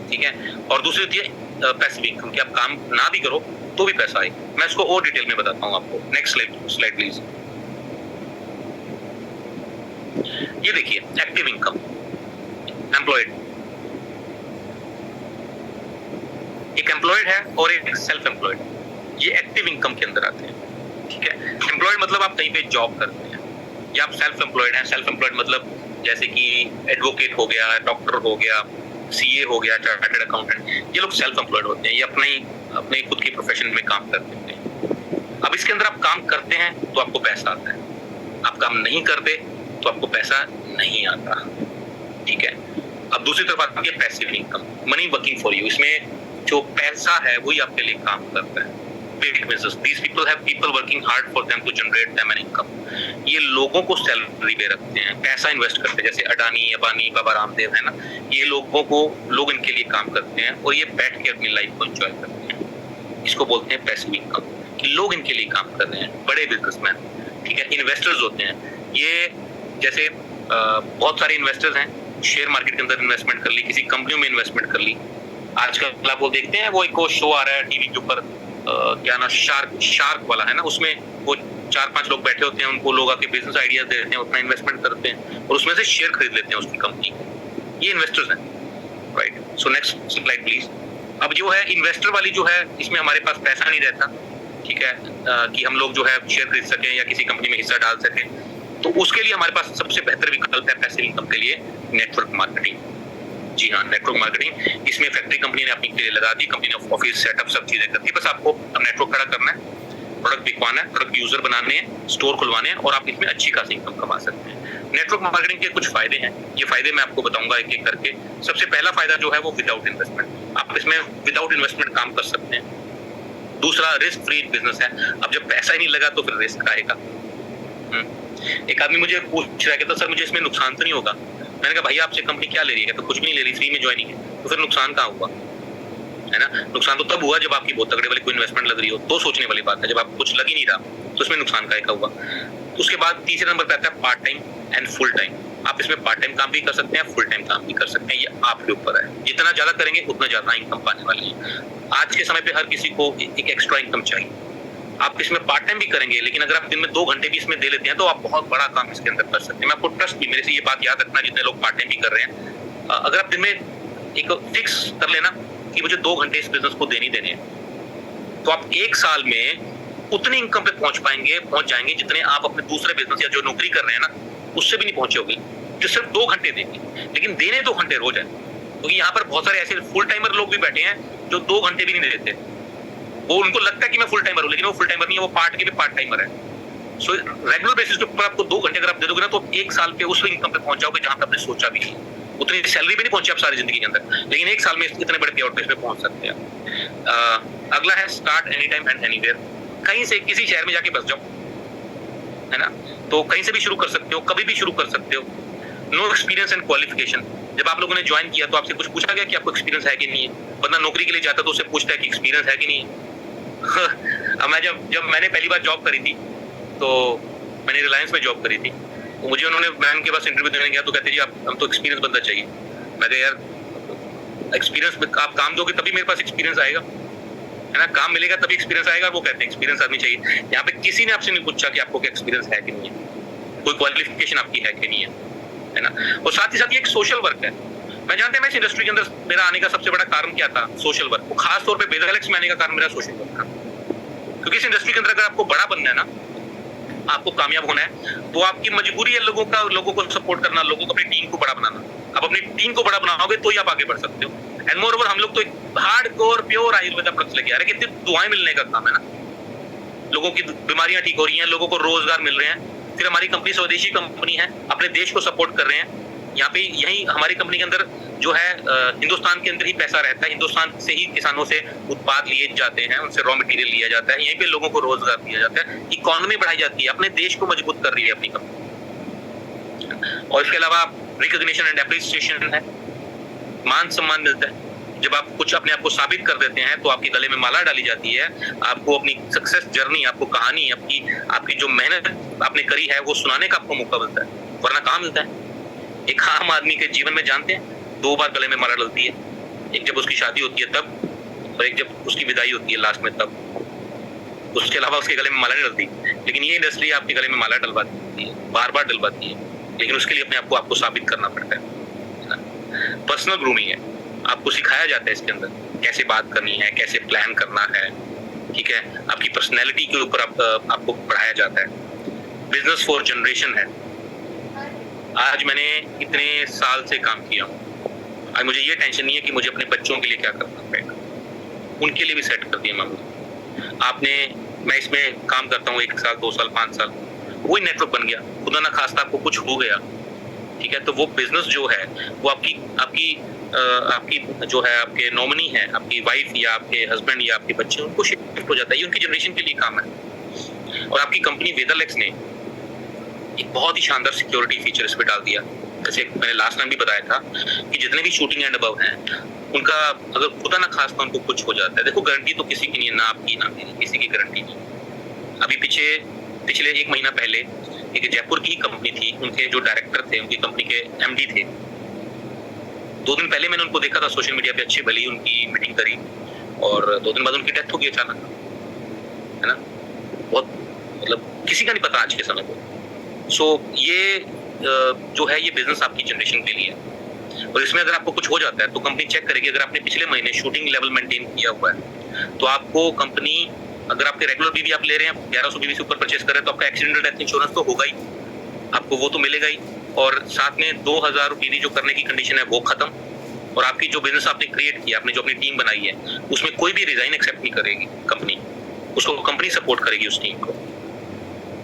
ठीक है। और दूसरी होती है पैसिव इनकम, कि आप काम ना भी करो तो भी पैसा आए। मैं इसको और डिटेल में बताता हूं आपको। Next slide please. ये देखिए एक्टिव इनकम, एम्प्लॉयड, एक एम्प्लॉयड है और एक सेल्फ एम्प्लॉयड, ये एक्टिव इनकम के अंदर आते हैं, ठीक है। एम्प्लॉयड मतलब आप कहीं पे जॉब करते हैं, या आप सेल्फ एम्प्लॉयड हैं। सेल्फ एम्प्लॉयड मतलब जैसे कि एडवोकेट हो गया, डॉक्टर हो गया, सीए हो गया, चार्टर्ड अकाउंटेंट, ये लोग सेल्फ एम्प्लॉयड होते हैं। ये अपने खुद के प्रोफेशन में काम करते हैं। अब इसके अंदर आप काम करते हैं तो आपको पैसा आता है, आप काम नहीं करते तो आपको पैसा नहीं आता, ठीक है। अब दूसरी तरफ आती है passive income, money working for you. इसमें जो पैसा है वही आपके लिए काम करता है। Big business. These people have people working hard for them to generate them an income. ये लोगों को सैलरी पे रखते हैं, पैसा इन्वेस्ट करते हैं, जैसे अडानी, अंबानी, बाबा रामदेव है ना, ये लोग इनके लिए काम करते हैं और ये बैठ के अपनी लाइफ को एंजॉय करते हैं। इसको बोलते हैं पैसिव इनकम, कि लोग इनके लिए काम कर रहे हैं, बड़े बिजनेसमैन, ठीक है। इन्वेस्टर्स होते हैं ये, जैसे बहुत सारे इन्वेस्टर्स हैं, शेयर मार्केट के अंदर इन्वेस्टमेंट कर ली, किसी कंपनियों में इन्वेस्टमेंट कर ली। आजकल आप वो देखते हैं, वो एक शो आ रहा है टीवी के ऊपर, क्या ना, शार्क वाला है ना, उसमें वो 4-5 लोग बैठे होते हैं, उनको लोग आके बिजनेस आइडियाज देते हैं, उतना इन्वेस्टमेंट करते हैं और उसमें से शेयर खरीद लेते हैं उसकी कंपनी। ये इन्वेस्टर्स हैं, right. So next slide please. अब जो है इन्वेस्टर वाली जो है, इसमें हमारे पास पैसा नहीं रहता, ठीक है, कि हम लोग जो है शेयर खरीद सकें या किसी कंपनी में हिस्सा डाल सकें। तो उसके लिए हमारे पास सबसे बेहतर विकल्प है पैसिव इनकम के लिए नेटवर्क मार्केटिंग। जी हाँ, नेटवर्क मार्केटिंग। इसमें फैक्ट्री कंपनी ने अपनी के लिए लगा दी, कंपनी ने ऑफिस सेटअप सब चीजें करती है, बस आपको अब नेटवर्क खड़ा करना है, प्रोडक्ट बिकवाना है, प्रोडक्ट यूजर बनाने हैं, स्टोर खुलवाने हैं, और आप इसमें अच्छी खासी इनकम कमा सकते हैं। नेटवर्क मार्केटिंग के कुछ फायदे हैं, ये फायदे मैं आपको बताऊंगा एक एक करके। सबसे पहला फायदा जो है वो विदाउट इन्वेस्टमेंट, आप इसमें विदाउट इन्वेस्टमेंट काम कर सकते हैं। दूसरा, रिस्क फ्री बिजनेस है। अब जब पैसा ही नहीं लगा तो फिर रिस्क आएगा। एक आदमी मुझे पूछ रहा है, कहता सर मुझे इसमें नुकसान तो नहीं होगा। मैंने कहा भाई आपसे कंपनी क्या ले रही है, तो कुछ भी नहीं ले रही, फ्री में ज्वाइनिंग है, तो फिर नुकसान कहाँ हुआ, है ना। नुकसान तो तब हुआ जब आपकी बहुत तगड़े वाली कोई इन्वेस्टमेंट लग रही हो, तो सोचने वाली बात है। जब आपको कुछ लग ही नहीं रहा तो उसमें नुकसान का हुआ। उसके बाद तीसरे नंबर पे आता है part time and full time. आप इसमें पार्ट टाइम काम भी कर सकते हैं, फुल टाइम काम भी कर सकते हैं, ये आपके ऊपर है। जितना ज्यादा करेंगे उतना ज्यादा इनकम पाने वाली है। आज के समय पे हर किसी को एक एक्स्ट्रा इनकम चाहिए। आप इसमें पार्ट टाइम भी करेंगे, लेकिन अगर आप दिन में 2 घंटे भी इसमें दे लेते हैं तो आप बहुत बड़ा काम इसके अंदर कर सकते हैं। मैं आपको ट्रस्ट भी, मेरे से ये बात याद रखना, जितने लोग पार्ट टाइम भी कर रहे हैं, अगर आप दिन में एक फिक्स कर लेना कि मुझे 2 घंटे इस बिजनेस को देने देने हैं, तो आप 1 साल में उतनी इनकम पे पहुंच जाएंगे जितने आप अपने दूसरे बिजनेस या जो नौकरी कर रहे हैं ना उससे भी नहीं पहुंचे होगे, जो सिर्फ 2 घंटे देंगे। लेकिन देने 2 घंटे रोज है, क्योंकि यहाँ पर बहुत सारे ऐसे फुल टाइमर लोग भी बैठे हैं जो 2 घंटे भी नहीं देते। वो उनको लगता है कि मैं फुल टाइमर हूं, लेकिन वो फुल टाइमर नहीं है, वो पार्ट के भी पार्ट टाइमर है। सो रेगुलर बेसिस के ऊपर आपको 2 घंटे अगर आप दे दोगे ना, तो 1 साल पे उस इनकम पे पहुंच जाओगे जहां पे आपने सोचा भी नहीं। उतनी सैलरी भी नहीं पहुंचे आप सारी जिंदगी के अंदर, लेकिन 1 साल में इतने बड़े पे आउट पे पहुंच सकते हैं। अगला है start any time and anywhere. कहीं से किसी शहर में जाके बस जाओ, है ना, तो कहीं से भी शुरू कर सकते हो, कभी भी शुरू कर सकते हो। No experience and qualification. जब आप लोगों ने ज्वाइन किया तो आपसे कुछ पूछा गया कि आपको एक्सपीरियंस है कि नहीं है। बंदा नौकरी के लिए जाता तो उससे पूछता है कि एक्सपीरियंस है कि नहीं है। अब मैं जब मैंने पहली बार जॉब करी थी, तो मैंने रिलायंस में जॉब करी थी, तो मुझे उन्होंने, मैं उनके पास इंटरव्यू देने गया तो कहते जी आप, हम तो एक्सपीरियंस बंदा चाहिए। मैं कहा यार एक्सपीरियंस में आप काम दोगे तभी मेरे पास एक्सपीरियंस आएगा, है ना, काम मिलेगा तभी एक्सपीरियंस आएगा। वो कहते हैं एक्सपीरियंस आदमी चाहिए। यहाँ पे किसी ने आपसे नहीं पूछा कि आपको एक्सपीरियंस है कि नहीं है, कोई क्वालिफिकेशन आपकी है कि नहीं है ना। और साथ ही साथ ये एक सोशल वर्क है। मैं जानते हैं मैं इस इंडस्ट्री के अंदर मेरा आने का सबसे बड़ा कारण क्या था, सोशल वर्क। वो खास तौर पे बेदलेक्स में आने का कारण मेरा सोशल वर्क था, क्योंकि इस इंडस्ट्री के अंदर अगर आपको बड़ा बनना है ना, आपको कामयाब होना है, तो आपकी मजबूरी है लोगों को सपोर्ट करना, लोगों को अपनी टीम को बड़ा बनाना। आप अपनी टीम को बड़ा बनाओगे तो ही आप आगे बढ़ सकते हो। एंड मोर ओवर हम लोग तो एक हार्डकोर प्योर आयुर्वेदा प्रोडक्ट्स लेके आ रहे हैं, कितनी दुआएं मिलने का काम है ना, लोगों की बीमारियां ठीक हो रही हैं, लोगों को रोजगार मिल रहे हैं। फिर हमारी कंपनी स्वदेशी कंपनी है, अपने देश को सपोर्ट कर रहे हैं। यहाँ पे यही हमारी कंपनी के अंदर जो है हिंदुस्तान के अंदर ही पैसा रहता है, हिंदुस्तान से ही किसानों से उत्पाद लिए जाते हैं, उनसे रॉ मटेरियल लिया जाता है, यहीं पे लोगों को रोजगार दिया जाता है, इकोनॉमी बढ़ाई जाती है, अपने देश को मजबूत कर रही है अपनी कंपनी। और इसके अलावा रिकॉग्निशन एंड एप्रिसिएशन है, मान सम्मान मिलता है। जब आप कुछ अपने आप को साबित कर देते हैं तो आपके गले में माला डाली जाती है, आपको अपनी सक्सेस जर्नी, आपको कहानी, आपकी जो मेहनत आपने करी है वो सुनाने का आपको मौका मिलता है, वरना कहाँ मिलता है। एक आम आदमी के जीवन में जानते हैं 2 बार गले में माला डलती है, एक जब उसकी शादी होती है तब, और एक जब उसकी विदाई होती है लास्ट में तब। उसके अलावा उसके गले में माला नहीं डलती। लेकिन ये इंडस्ट्री आपके गले में माला डलवाती है, बार बार डलवाती है, लेकिन उसके लिए अपने आपको साबित करना पड़ता है। पर्सनल ग्रूमिंग है, आपको सिखाया जाता है इसके अंदर कैसे बात करनी है, कैसे प्लान करना है, ठीक है, आपकी पर्सनैलिटी के ऊपर आपको पढ़ाया जाता है। बिजनेस फॉर जनरेशन है। आज मैंने इतने साल से काम किया हूँ, आज मुझे ये टेंशन नहीं है कि मुझे अपने बच्चों के लिए क्या करना पड़ेगा, उनके लिए भी सेट कर दिया मामला आपने। मैं इसमें काम करता हूँ 1 साल 2 साल 5 साल, वही नेटवर्क बन गया, खुदा ना खास्ता आपको कुछ हो गया, ठीक है, तो वो बिजनेस जो है वो आपकी जो है आपके नॉमिनी है, आपकी वाइफ या आपके हस्बैंड या आपके बच्चे, उनको शिफ्ट हो जाता है, ये उनकी जनरेशन के लिए काम है। और आपकी कंपनी वेदालेक्स ने एक बहुत ही शानदार सिक्योरिटी फीचर इस पे डाल दिया। जैसे मैंने लास्ट टाइम भी बताया था कि जितने भी शूटिंग एंड अबव हैं, उनका अगर खुदा ना खास्ता उनको कुछ हो जाता है, देखो गारंटी तो किसी की नहीं है, ना आपकी ना मेरी, किसी की गारंटी नहीं। अभी पिछले 1 महीना पहले एक जयपुर की कंपनी थी, उनके जो डायरेक्टर थे, उनकी कंपनी के एमडी थे, 2 दिन पहले मैंने उनको देखा था सोशल मीडिया पे, अच्छी भली उनकी मीटिंग करी, और 2 दिन बाद उनकी डेथ हो गई अचानक, है ना। बहुत मतलब किसी का नहीं पता आज के समय पे। सो ये जो है ये बिजनेस आपकी जनरेशन के लिए है, और इसमें अगर आपको कुछ हो जाता है तो कंपनी चेक करेगी। अगर आपने पिछले महीने शूटिंग लेवल मेंटेन किया हुआ है तो आपको कंपनी, अगर आपके रेगुलर बीवी आप ले रहे हैं 1100 बीवी से ऊपर परचेस कर रहे हैं, तो आपका एक्सीडेंटल डेथ इंश्योरेंस तो होगा ही, आपको वो तो मिलेगा ही, और साथ में 2000 बीवी जो करने की कंडीशन है वो खत्म। और आपकी जो बिजनेस आपने क्रिएट किया, आपने जो अपनी टीम बनाई है, उसमें कोई भी रिजाइन एक्सेप्ट नहीं करेगी कंपनी, उसको कंपनी सपोर्ट करेगी उस टीम को,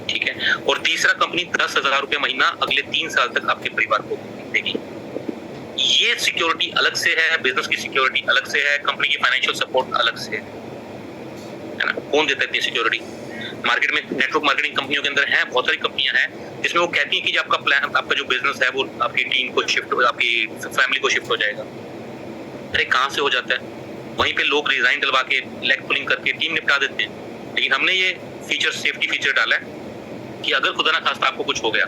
ठीक है। और तीसरा, कंपनी 10,000 रुपए महीना अगले 3 साल तक आपके परिवार को देगी। ये सिक्योरिटी अलग से है, बिजनेस की सिक्योरिटी अलग से है, कंपनी की फाइनेंशियल सपोर्ट अलग से है ना। कौन देता है इतनी सिक्योरिटी? मार्केट में नेटवर्क मार्केटिंग कंपनियों के अंदर है, बहुत सारी कंपनियां हैं जिसमें वो कहती हैं कि आपका प्लान, आपका जो बिजनेस है वो आपकी टीम को शिफ्ट, आपकी फैमिली को शिफ्ट हो जाएगा। अरे कहाँ से हो जाता है? वहीं पे लोग रिजाइन डलवा के, लेग पुलिंग करके टीम निपटा देते हैं। लेकिन हमने ये फीचर, सेफ्टी फीचर डाला है कि अगर खुदा ना खास्ता आपको कुछ हो गया,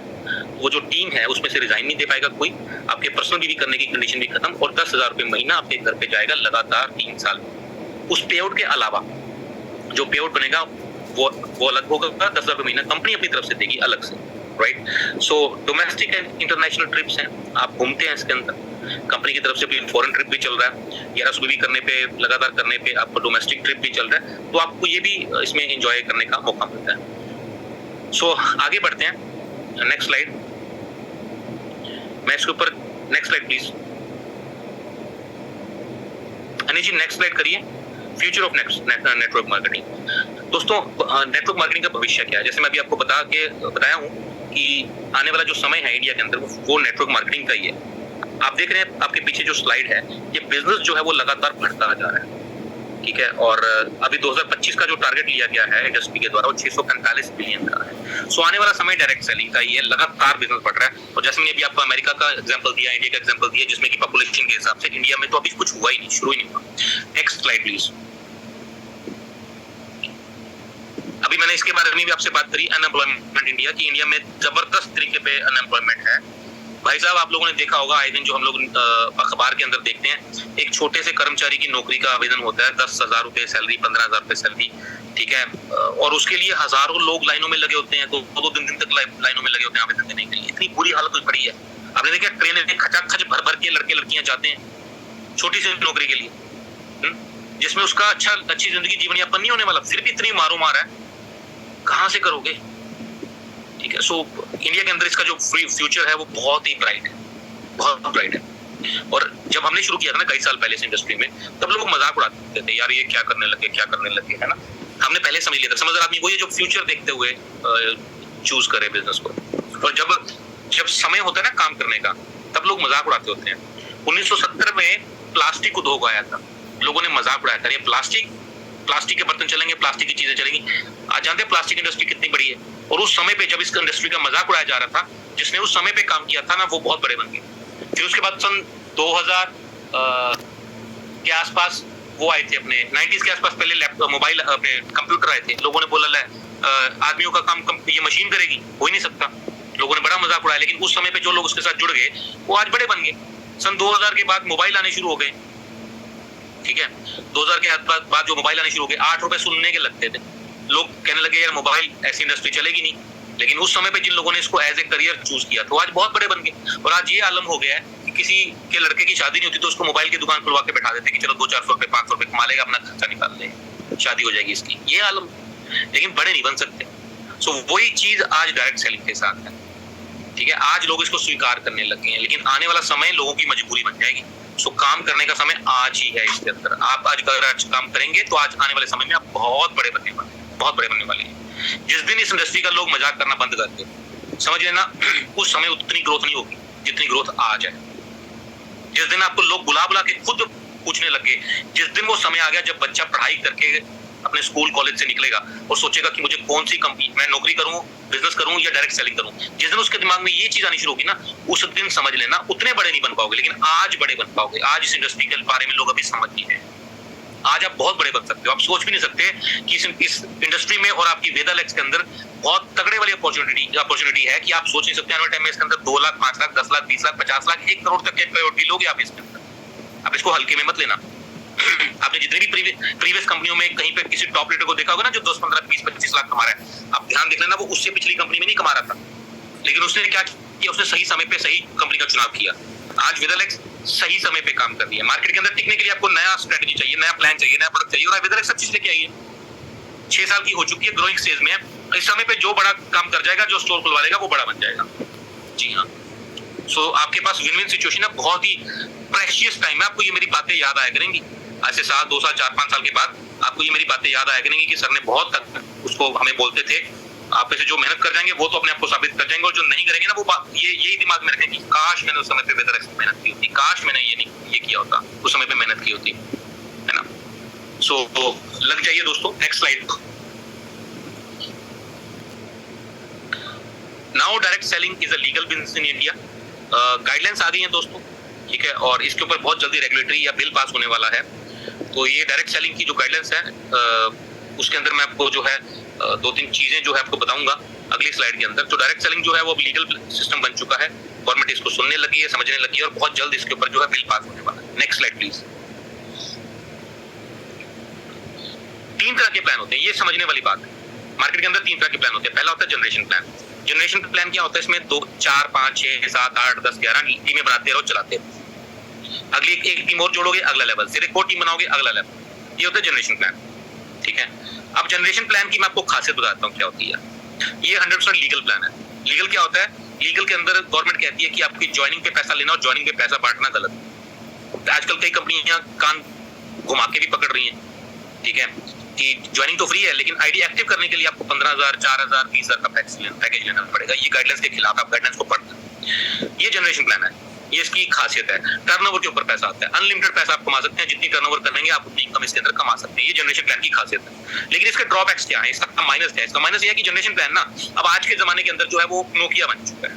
वो जो टीम है उसमें से रिजाइन नहीं दे पाएगा कोई, आपके पर्सनल भी करने की कंडीशन भी खत्म, और 10,000 रुपए महीना आपके घर पे जाएगा लगातार 3 साल। उस पे आउट के अलावा जो पे आउट बनेगा वो अलग होगा, 10,000 रुपए महीना कंपनी अपनी तरफ से देगी अलग से, right. So domestic and international trips हैं, आप घूमते हैं इसके अंदर, कंपनी की तरफ से भी फॉरेन ट्रिप भी चल रहा है, 1100 भी करने पे, लगातार करने पे आपको डोमेस्टिक ट्रिप भी चल रहा है, तो आपको ये भी इसमें एंजॉय करने का मौका मिलता है। सो आगे बढ़ते हैं, नेक्स्ट स्लाइड। मैं इसके ऊपर, next slide please Anil ji, next slide करिए। Future of network marketing. दोस्तों, नेटवर्क मार्केटिंग का भविष्य क्या है? जैसे मैं अभी आपको बताया हूँ कि आने वाला जो समय है इंडिया के अंदर वो नेटवर्क मार्केटिंग का ही है। आप देख रहे हैं आपके पीछे जो स्लाइड है, ये बिजनेस जो है वो लगातार बढ़ता जा रहा है, ठीक है। और अभी 2025 का जो टारगेट लिया गया है इंडस्ट्री के द्वारा वो 645 बिलियन का है। सो आने वाला समय डायरेक्ट सेलिंग का ही है, लगातार बिजनेस बढ़ रहा है। और जैसे मैंने अभी आपको अमेरिका का एग्जांपल दिया, इंडिया का एग्जांपल दिया, जिसमें कि पॉपुलेशन के हिसाब से इंडिया में तो अभी कुछ हुआ ही नहीं, शुरू ही नहीं हुआ। Next slide please. अभी मैंने इसके बारे में भी आपसे बात करी, अनएम्प्लॉयमेंट इंडिया की, इंडिया में जबरदस्त तरीके पे अनएम्प्लॉयमेंट है। भाई साहब आप लोगों ने देखा होगा आए दिन जो हम लोग अखबार के अंदर देखते हैं, एक छोटे से कर्मचारी की नौकरी का आवेदन होता है, 10,000 रुपए सैलरी, 15,000 रुपए सैलरी, ठीक है, और उसके लिए हजारों लोग लाइनों में लगे होते हैं, दो दिन तक लाइनों में लगे होते हैं आवेदन देने के लिए। इतनी बुरी हालत हुई पड़ी है। आपने देखा ट्रेन में खचाखच भर भर के लड़के लड़कियां जाते हैं छोटी सी नौकरी के लिए, जिसमें उसका अच्छी जिंदगी जीवन यापन नहीं होने वाला, फिर भी इतनी मारो मार है, कहां से करोगे? ठीक है। सो इंडिया के अंदर इसका जो फ्यूचर है वो बहुत ही ब्राइट है, बहुत ब्राइट है। और जब हमने शुरू किया था ना कई साल पहले इस इंडस्ट्री में, तब लोग मजाक उड़ाते थे, यार ये क्या करने लगे, है ना। हमने पहले समझ लिया था, समझदार आदमी वो ये जो फ्यूचर देखते हुए चूज करे बिजनेस को। और जब समय होता है ना काम करने का, तब लोग मजाक उड़ाते होते हैं। 1970 में प्लास्टिक उद्योग आया था, लोगों ने मजाक उड़ाया था, ये प्लास्टिक के बर्तन चलेंगे, प्लास्टिक की चीजें चलेंगी। आज जानते हैं प्लास्टिक इंडस्ट्री कितनी बड़ी है। और उस समय पे जब इस इंडस्ट्री का मजाक उड़ाया जा रहा था, जिसने उस समय पे काम किया था ना, वो बहुत बड़े बन गए। फिर उसके बाद सन 2000 के आसपास वो आए थे, अपने 90s के आसपास, पहले लैपटॉप, मोबाइल, अपने कंप्यूटर आए थे। लोगों ने बोला आदमियों का काम ये मशीन करेगी, हो ही नहीं सकता। लोगों ने बड़ा मजाक उड़ाया, लेकिन उस समय पे जो लोग उसके साथ जुड़ गए वो आज बड़े बन गए। सन 2000 के बाद मोबाइल आने शुरू हो गए, ठीक है। 2000 के बाद जो मोबाइल आने शुरू हो गए, 8 रुपए सुनने के लगते थे। लोग कहने लगे यार मोबाइल ऐसी इंडस्ट्री चलेगी नहीं। लेकिन उस समय पे जिन लोगों ने इसको एज ए करियर चूज किया, तो आज बहुत बड़े बन गए। और आज ये आलम हो गया है कि किसी के लड़के की शादी नहीं होती तो उसको मोबाइल की दुकान खुलवा के बैठा देते कि चलो 200-400 रुपए 500 रुपए कमा लेगा, अपना खर्चा निकाल ले, शादी हो जाएगी इसकी, ये आलम। लेकिन बड़े नहीं बन सकते। सो वही चीज आज डायरेक्ट सेलिंग के साथ है, ठीक है। आज लोग इसको स्वीकार करने लगे हैं, लेकिन आने वाला समय लोगों की मजबूरी बन जाएगी। सो काम करने का समय आज ही है इसके अंदर। आप आज अगर आज काम करेंगे तो आज आने वाले समय में आप बहुत बड़े बनने वाले हैं। जिस दिन इस इंडस्ट्री का लोग मजाक करना बंद कर दे, समझ लेना उस समय उतनी ग्रोथ नहीं होगी जितनी ग्रोथ आज है। जिस दिन आपको लोग बुला बुला के खुद पूछने लगे, जिस दिन वो समय आ गया जब बच्चा पढ़ाई करके अपने स्कूल कॉलेज से निकलेगा और सोचेगा कि मुझे कौन सी कंपनी, मैं नौकरी करूं, बिजनेस करूं या डायरेक्ट सेलिंग करूं, जिस दिन उसके दिमाग में ये चीज आनी शुरू होगी ना, उस दिन समझ लेना उतने बड़े नहीं बन पाओगे, लेकिन आज बड़े बन पाओगे। आज इस इंडस्ट्री के बारे में लोग अभी समझ नहीं है। आज आप बहुत बड़े बन सकते हो। आप सोच भी नहीं सकते कि इस इंडस्ट्री में और आपकी वेदा लेक्स के अंदर बहुत तगड़े वाली अपॉर्चुनिटी है कि आप सोच नहीं सकते आने वाले टाइम में इसके अंदर 2 लाख, 5 लाख, 10 लाख, 20 लाख, 50 लाख, 1 करोड़ तक के अपॉर्चुनिटी लोगे आप इसके अंदर। आप इसको हल्के में मत लेना। आपने जितनी भी प्रीवियस कंपनियों में कहीं पे किसी टॉप लीडर को देखा होगा ना जो 10, 15, 20, 25 लाख कमा रहा है, आप ध्यान देख लेना वो उससे पिछली कंपनी में नहीं कमा रहा था, लेकिन उसने क्या किया, उसने सही समय पे सही कंपनी का चुनाव किया। आज वेदालेक्स सही समय पे काम कर रही है। मार्केट के अंदर टिकने के लिए आपको नया स्ट्रेटजी चाहिए, नया प्लान चाहिए, नया प्रोडक्ट चाहिए, और वेदालेक्स सब चीज लेके आई है। 6 साल की हो चुकी है, ग्रोइंग स्टेज में है। इस समय पे जो बड़ा काम कर जाएगा, जो स्टोर खुलवा लेगा, वो बड़ा बन जाएगा। जी हाँ। सो आपके पास विन विन सिचुएशन है, बहुत ही प्रेशियस टाइम है। आपको ये मेरी बातें याद आया करेंगी आज से 7, 2 साल, 4, 5 साल के बाद आपको ये मेरी बातें याद आया करेंगी कि सर ने बहुत तक उसको हमें बोलते थे। आप में से जो मेहनत कर जाएंगे वो तो अपने आप को साबित कर जाएंगे, और जो नहीं करेंगे ना वो यही दिमाग में रखें कि काश मैंने उस समय पे वेदालेक्स में मेहनत की होती, काश मैंने ये किया होता, उस समय पे मेहनत की होती, है ना। सो लग जाइए दोस्तों। Next slide. Now direct selling is a legal business in India. Guidelines आ गई हैं दोस्तों, ठीक है, और इसके ऊपर बहुत जल्दी रेगुलेटरी या बिल पास होने वाला है। तो ये डायरेक्ट सेलिंग की जो गाइडलाइंस है उसके अंदर मैं आपको जो है 2-3 चीजें जो है आपको बताऊंगा अगली स्लाइड के अंदर। तो डायरेक्ट सेलिंग जो है वो लीगल सिस्टम बन चुका है, गवर्नमेंट इसको सुनने लगी है, समझने लगी है, और बहुत जल्द इसके ऊपर जो है बिल पास होने वाला है। Next slide please. 3 तरह के प्लान होते हैं, ये समझने वाली बात है। मार्केट के अंदर 3 तरह के प्लान होते हैं। पहला होता है जनरेशन प्लान। जनरेशन प्लान क्या होता है, इसमें 2, 4, 5, 6, 7, 8, 10, 11 टीमें बनाते रहो, चलाते रहो। अगली एक टीम और जोड़ोगे, अगला लेवल, फिर एक और टीम बनाओगे, अगला लेवल। ये होता है जनरेशन प्लान, ठीक है। अब जनरेशन प्लान की मैं आपको खासियत बताता हूँ क्या होती है। ये 100% लीगल प्लान है। लीगल क्या होता है, लीगल के अंदर गवर्नमेंट कहती है कि आपकी ज्वाइनिंग पे पैसा लेना और ज्वाइनिंग पे पैसा बांटना गलत है। आजकल कई कंपनियां कान घुमा के भी पकड़ रही हैं, ठीक है, कि ज्वाइनिंग तो फ्री है, लेकिन आईडी एक्टिव करने के लिए आपको 15,000, 4,000, 20,000 का पैकेज लेना पड़ेगा। ये गाइडलाइंस के खिलाफ, आप गाइडलाइंस को पढ़ना। ये जनरेशन प्लान है, ये इसकी खासियत है। टर्नओवर के ऊपर पैसा आता है, अनलिमिटेड पैसा आप कमा सकते हैं, जितनी टर्नओवर करेंगे आप उतनी इनकम इसके अंदर कमा सकते हैं। ये जनरेशन प्लान की खासियत है। लेकिन इसके ड्रॉबैक्स क्या है, इसका माइनस क्या है? इसका माइनस ये है कि जनरेशन प्लान ना अब आज के जमाने के अंदर जो है वो नोकिया बन चुका है,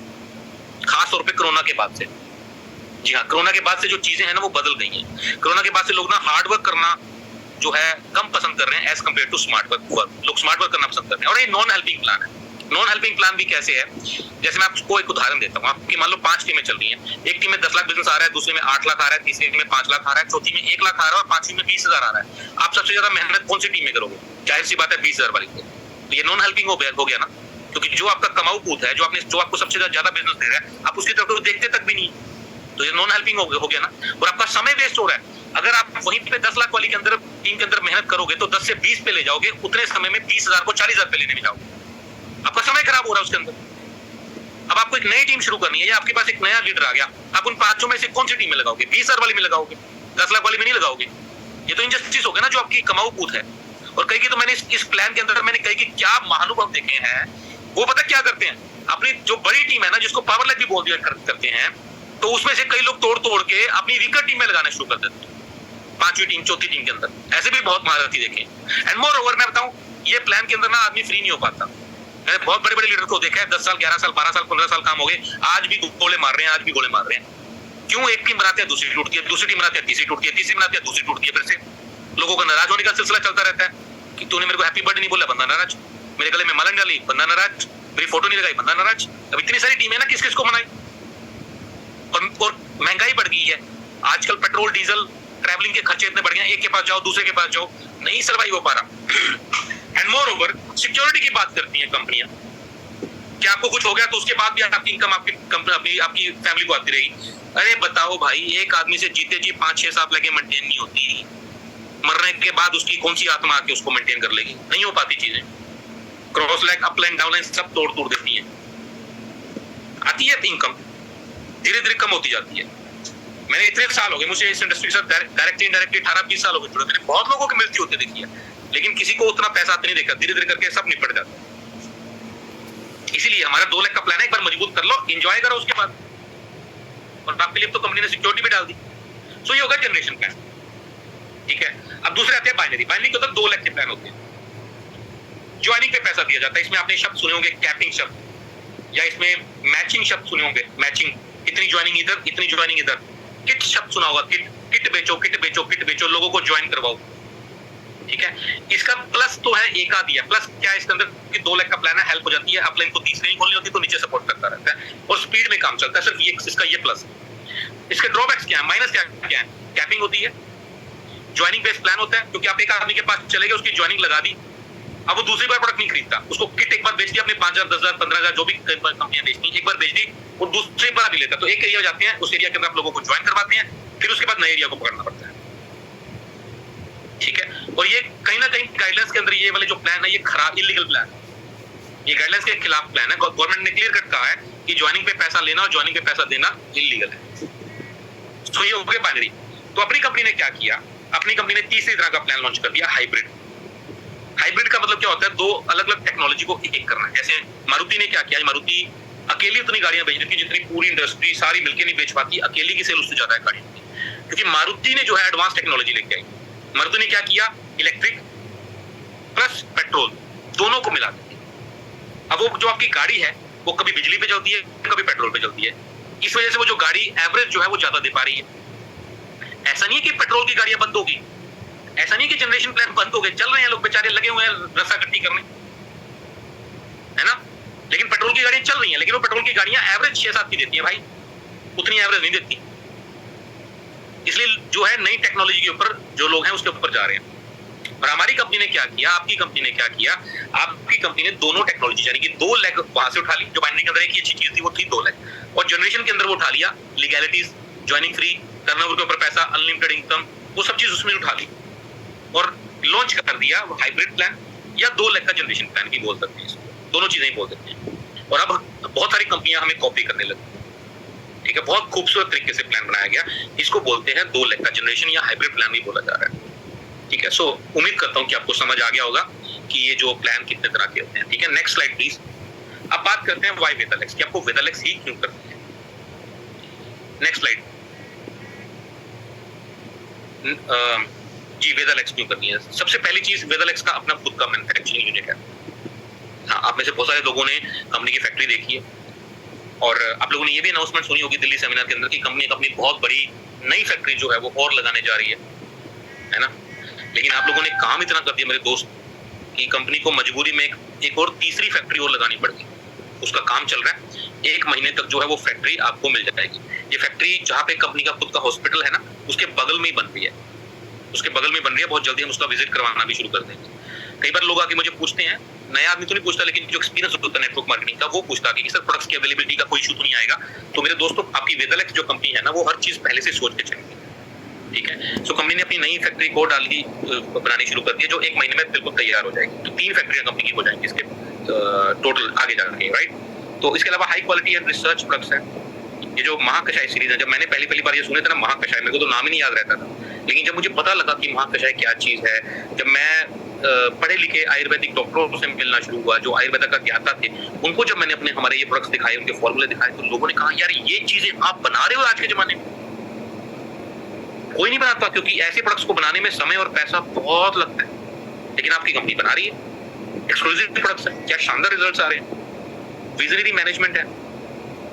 खास तौर पे कोरोना के बाद से। जी हाँ, कोरोना के बाद से जो चीजें हैं ना वो बदल गई हैं। कोरोना के बाद से लोग ना हार्ड वर्क करना जो है कम पसंद कर रहे हैं as compared to smart work. लोग स्मार्ट वर्क करना पसंद कर रहे हैं, और ये नॉन हेल्पिंग प्लान है। नॉन हेल्पिंग प्लान भी कैसे है, जैसे मैं आपको एक उदाहरण देता हूँ। आपकी मान लो 5 टीमें चल रही हैं, एक टीम में 10 लाख बिजनेस आ रहा है, दूसरे में 8 लाख आ रहा है, तीसरी में 5 लाख आ रहा है, चौथी में 1 लाख आ रहा है और पांचवी में 20,000 आ रहा है। आप सबसे ज्यादा मेहनत कौन सी टीम में करोगे? जाहिर सी बात है 20,000 वाली। तो ये नॉन हेल्पिंग हो गया ना, क्योंकि जो आपका कमाऊ पूत है, जो आपको सबसे ज्यादा बिजनेस दे रहा है, आप उसकी तरफ देखते तक भी नहीं, तो ये नॉन हेल्पिंग हो गया ना। और आपका समय वेस्ट हो रहा है। अगर आप वहीं पे 10 लाख वाली के अंदर टीम के अंदर मेहनत करोगे तो 10 से 20 पे ले जाओगे, उतने समय में 20,000 को 40,000 पे लेने में जाओगे। आपका समय खराब हो रहा है उसके अंदर। अब आपको एक नई टीम शुरू करनी है, या आपके पास एक नया लीडर आ गया, आप उन पांचों में से कौन सी टीम में लगाओगे? 20,000 वाली में लगाओगे, 10 लाख वाली में नहीं लगाओगे। ये तो इनजस्टिस हो गया ना जो आपकी कमाऊ पूत है। और कई की तो मैंने इस प्लान के अंदर मैंने कई की क्या महानुभव देखे हैं। वो पता क्या करते हैं, अपनी जो बड़ी टीम है ना, जिसको पावर लेग भी बोल दिया करते हैं, तो उसमें से कई लोग तोड़ के अपनी वीकर टीम में लगाना शुरू कर देते हैं, 5वीं टीम, 4थी टीम के अंदर। ऐसे भी बहुत महारथी देखे। एंड मोर ओवर मैं बताऊं, ये प्लान के अंदर ना आदमी फ्री नहीं हो पाता। मैंने बहुत बड़े बड़े लीडर को देखा है, 10 साल, 11 साल, 12 साल, 15 साल काम हो गए, आज भी गोले मार रहे हैं, आज भी गोले मार रहे हैं। क्यों? एक टीम बनाते हैं, दूसरी टूटती है, दूसरी टीम बनाते हैं, तीसरी टूटती है, तीसरी बनाते हैं, दूसरी टूटती है। फिर से लोगों का नाराज होने का सिलसिला चलता रहता है कि तूने मेरे को हैप्पी बर्थडे नहीं बोला, बंदा नाराज, मेरे गले में माला डाली, बंदा नाराज, मेरी फोटो नहीं लगाई, बंदा नाराज। अब इतनी सारी टीम है ना, किस किस को मनाई? और महंगाई बढ़ गई है आजकल, पेट्रोल डीजल ट्रैवलिंग के खर्चे इतने बढ़ गए, एक के पास जाओ, दूसरे के पास जाओ, नहीं सर्वाइव हो पा रहा। एंड मोर ओवर सिक्योरिटी की बात करती हैं कंपनियां, कि आपको कुछ हो गया तो उसके बाद भी आपकी इनकम आपकी फैमिली को आती रहेगी। अरे बताओ भाई, एक आदमी से जीते जी 5-6 साल लगे मेंटेन नहीं होती, मरने के बाद उसकी कौन सी आत्मा आके उसको मेंटेन कर लेगी? नहीं हो पाती चीजें। Cross line, up line, down line सब तोड़ देती है। आती है इनकम, धीरे धीरे कम होती जाती है। मैंने इतने साल हो गए, मुझे इस इंडस्ट्री के साथ डायरेक्टली इनडायरेक्टली 18-20 साल हो गए जुड़े, मैंने बहुत लोगों की मृत्यु होते देखी है, लेकिन किसी को उतना पैसा आते नहीं देखा। धीरे धीरे करके सब निपट जाता है। इसीलिए हमारा 2 लाख का प्लान है, एक बार मजबूत कर लो, एंजॉय करो उसके बाद। और आपके लिए तो कंपनी ने सिक्योरिटी भी डाल दी। सो ये होगा जनरेशन प्लान, ठीक है। अब दूसरे आते हैं बाइनरी। बाइनरी के अंदर 2 लाख के प्लान होते हैं। ज्वाइनिंग पे पैसा दिया जाता है। इसमें आपने शब्द सुने होंगे कैपिंग शब्द, या इसमें मैचिंग शब्द सुने होंगे, मैचिंग, इतनी ज्वाइनिंग इधर, इतनी ज्वाइनिंग इधर। किट शब्द सुना होगा, किट बेचो, किट बेचो, किट बेचो, लोगों को ज्वाइन करवाओ, ठीक है। इसका प्लस तो है, एक आ दिया प्लस क्या है इसके अंदर कि 2 लाख का प्लान है, हेल्प हो जाती है। अपलाइन को तीसरी नहीं खोलनी होती तो नीचे सपोर्ट करता रहता है और स्पीड में काम चलता है। सिर्फ ये इसका ये प्लस। इसके ड्रॉबैक्स क्या है, माइनस क्या है? कैपिंग होती है, ज्वाइनिंग बेस्ड प्लान होता है, क्योंकि आप एक आदमी के पास चले गए, उसकी ज्वाइनिंग लगा दी, अब वो दूसरी बार प्रोडक्ट नहीं खरीदता। उसको किट एक बार बेच दी अपने 5,000, 10,000, 15,000 जो भी कंपनियां बेचती, एक बार बेच दी और दूसरी बार नहीं लेता। तो एक एरिया जाते हैं, उस एरिया के अंदर आप लोगों को ज्वाइन करवाते हैं, फिर उसके बाद नए एरिया को पकड़ना पड़ता है, ठीक है। और ये कहीं ना कहीं गाइडलाइंस के अंदर ये वाले जो प्लान है, ये खराब, इलीगल प्लान है, ये गाइडलाइंस के खिलाफ प्लान है। गवर्नमेंट ने क्लियर कट कहा है कि ज्वाइनिंग पे पैसा लेना और ज्वाइनिंग पे पैसा देना इलीगल है। तो ये हो गया बाइनरी। तो अपनी कंपनी ने क्या किया, अपनी कंपनी ने तीसरी तरह का प्लान लॉन्च कर दिया, हाइब्रिड। हाइब्रिड का मतलब क्या होता है? 2 अलग अलग टेक्नोलॉजी को एक करना। जैसे मारुति ने क्या किया, मारुति अकेली उतनी गाड़ियां बेच रही थी जितनी पूरी इंडस्ट्री सारी मिलकर नहीं बेच पाती। अकेली की सेल उससे ज्यादा है गाड़ियों की, क्योंकि मारुति ने जो है एडवांस टेक्नोलॉजी लेके आई। मारुति ने क्या किया, इलेक्ट्रिक प्लस पेट्रोल दोनों को मिला देती। अब वो जो आपकी गाड़ी है वो कभी बिजली पे चलती है, कभी पेट्रोल पे चलती है। इस वजह से वो जो गाड़ी एवरेज जो है वो ज्यादा दे पा रही है। ऐसा नहीं है कि पेट्रोल की गाड़ियां बंद होगी, ऐसा नहीं कि जनरेशन प्लान बंद हो गए, चल रहे हैं लोग बेचारे, लगे हुए हैं रस्साकट्टी करने, है ना। लेकिन पेट्रोल की गाड़ियां चल रही हैं, लेकिन वो पेट्रोल की गाड़ियां एवरेज 6-7 की देती है भाई, उतनी एवरेज नहीं देती। इसलिए जो है नई टेक्नोलॉजी के ऊपर जो लोग हैं उसके ऊपर जा रहे हैं। और हमारी कंपनी ने क्या किया, आपकी कंपनी ने क्या किया, आपकी कंपनी ने दोनों टेक्नोलॉजी यानी कि 2 लाख वहां से उठा ली। जो बाइनरी के अंदर एक ही अच्छी चीज थी वो थी 2 लाख, और जनरेशन के अंदर वो उठा लिया लीगैलिटीज, ज्वाइनिंग फ्री, टर्नओवर के ऊपर पैसा, अनलिमिटेड इनकम, वो सब चीज उसमें उठा ली और लॉन्च कर दिया हाइब्रिड प्लान, या 2 लाख का जनरेशन प्लान भी बोल सकते हैं इसको, दोनों चीजें ही बोल सकते हैं। और अब बहुत सारी कंपनियां हमें कॉपी करने लगी, ठीक है। बहुत खूबसूरत तरीके से प्लान बनाया गया, इसको बोलते हैं 2 लाख का जनरेशन या हाइब्रिड प्लान भी बोला जा रहा है, ठीक है। सो उम्मीद करता हूं कि आपको समझ आ गया होगा कि ये जो प्लान कितने तरह के होते हैं, ठीक है। Next slide please. अब बात करते हैं वाई वेदालेक्स, कि आपको वेदालेक्स ही क्यों करना है। नेक्स्ट स्लाइड जी, वेदालेक्स क्यों करनी है। सबसे पहली चीज, वेदालेक्स का अपना खुद का मैन्युफैक्चरिंग यूनिट है। हाँ, आप में से बहुत सारे लोगों ने कंपनी की फैक्ट्री देखी है, और आप लोगों ने ये भी अनाउंसमेंट सुनी होगी दिल्ली सेमिनार के अंदर कि कंपनी अपनी बहुत बड़ी नई फैक्ट्री जो है वो और लगाने जा रही है ना। लेकिन आप लोगों ने काम इतना कर दिया मेरे दोस्त कि कंपनी को मजबूरी में एक और तीसरी फैक्ट्री और लगानी पड़ गई। उसका काम चल रहा है, 1 महीने तक जो है वो फैक्ट्री आपको मिल जाएगी। ये फैक्ट्री जहाँ पे कंपनी का खुद का हॉस्पिटल है ना, उसके बगल में ही बन रही है, उसके बगल में बन रही है। बहुत जल्दी हम उसका विजिट करवाना भी शुरू कर देंगे। कई बार लोग आके मुझे पूछते हैं, नया आदमी तो नहीं पूछता, लेकिन जो एक्सपीरियंस होता है नेटवर्क मार्केटिंग का वो पूछता है कि सर प्रोडक्ट्स की अवेलेबिलिटी का कोई इशू तो नहीं आएगा। तो मेरे दोस्तों, आपकी वेदालेक्स जो कंपनी है ना, वो हर चीज पहले से सोच के चलेगी, ठीक है। सो कंपनी ने अपनी नई फैक्ट्री को डाली बनानी शुरू कर दी है, जो 1 महीने में बिल्कुल तैयार हो जाएगी। तो 3 फैक्ट्रियां कंपनी की हो जाएंगी इसके टोटल आगे जाके, राइट। तो इसके अलावा high quality and research products है। ये जो महाकषाय सीरीज है, जब मैंने पहली बार ये सुने थे ना महाकषाय, मेरे को तो नाम ही नहीं याद रहता था, लेकिन जब मुझे पता लगा कि महाकषाय क्या चीज है, जब मैं पढ़े लिखे आयुर्वेदिक डॉक्टरों से मिलना शुरू हुआ जो आयुर्वेद का ज्ञाता थे, उनको जब मैंने अपने हमारे ये प्रोडक्ट्स दिखाए, उनके फॉर्मूले दिखाए, तो लोगों ने कहा यार ये चीजें आप बना रहे हो आज के जमाने में। कोई नहीं बनाता, क्योंकि ऐसे प्रोडक्ट्स को बनाने में समय और पैसा बहुत लगता है, लेकिन आपकी कंपनी बना रही है। एक्सक्लूसिव प्रोडक्ट्स है, क्या शानदार रिजल्ट्स आ रहे हैं। विजनरी मैनेजमेंट है,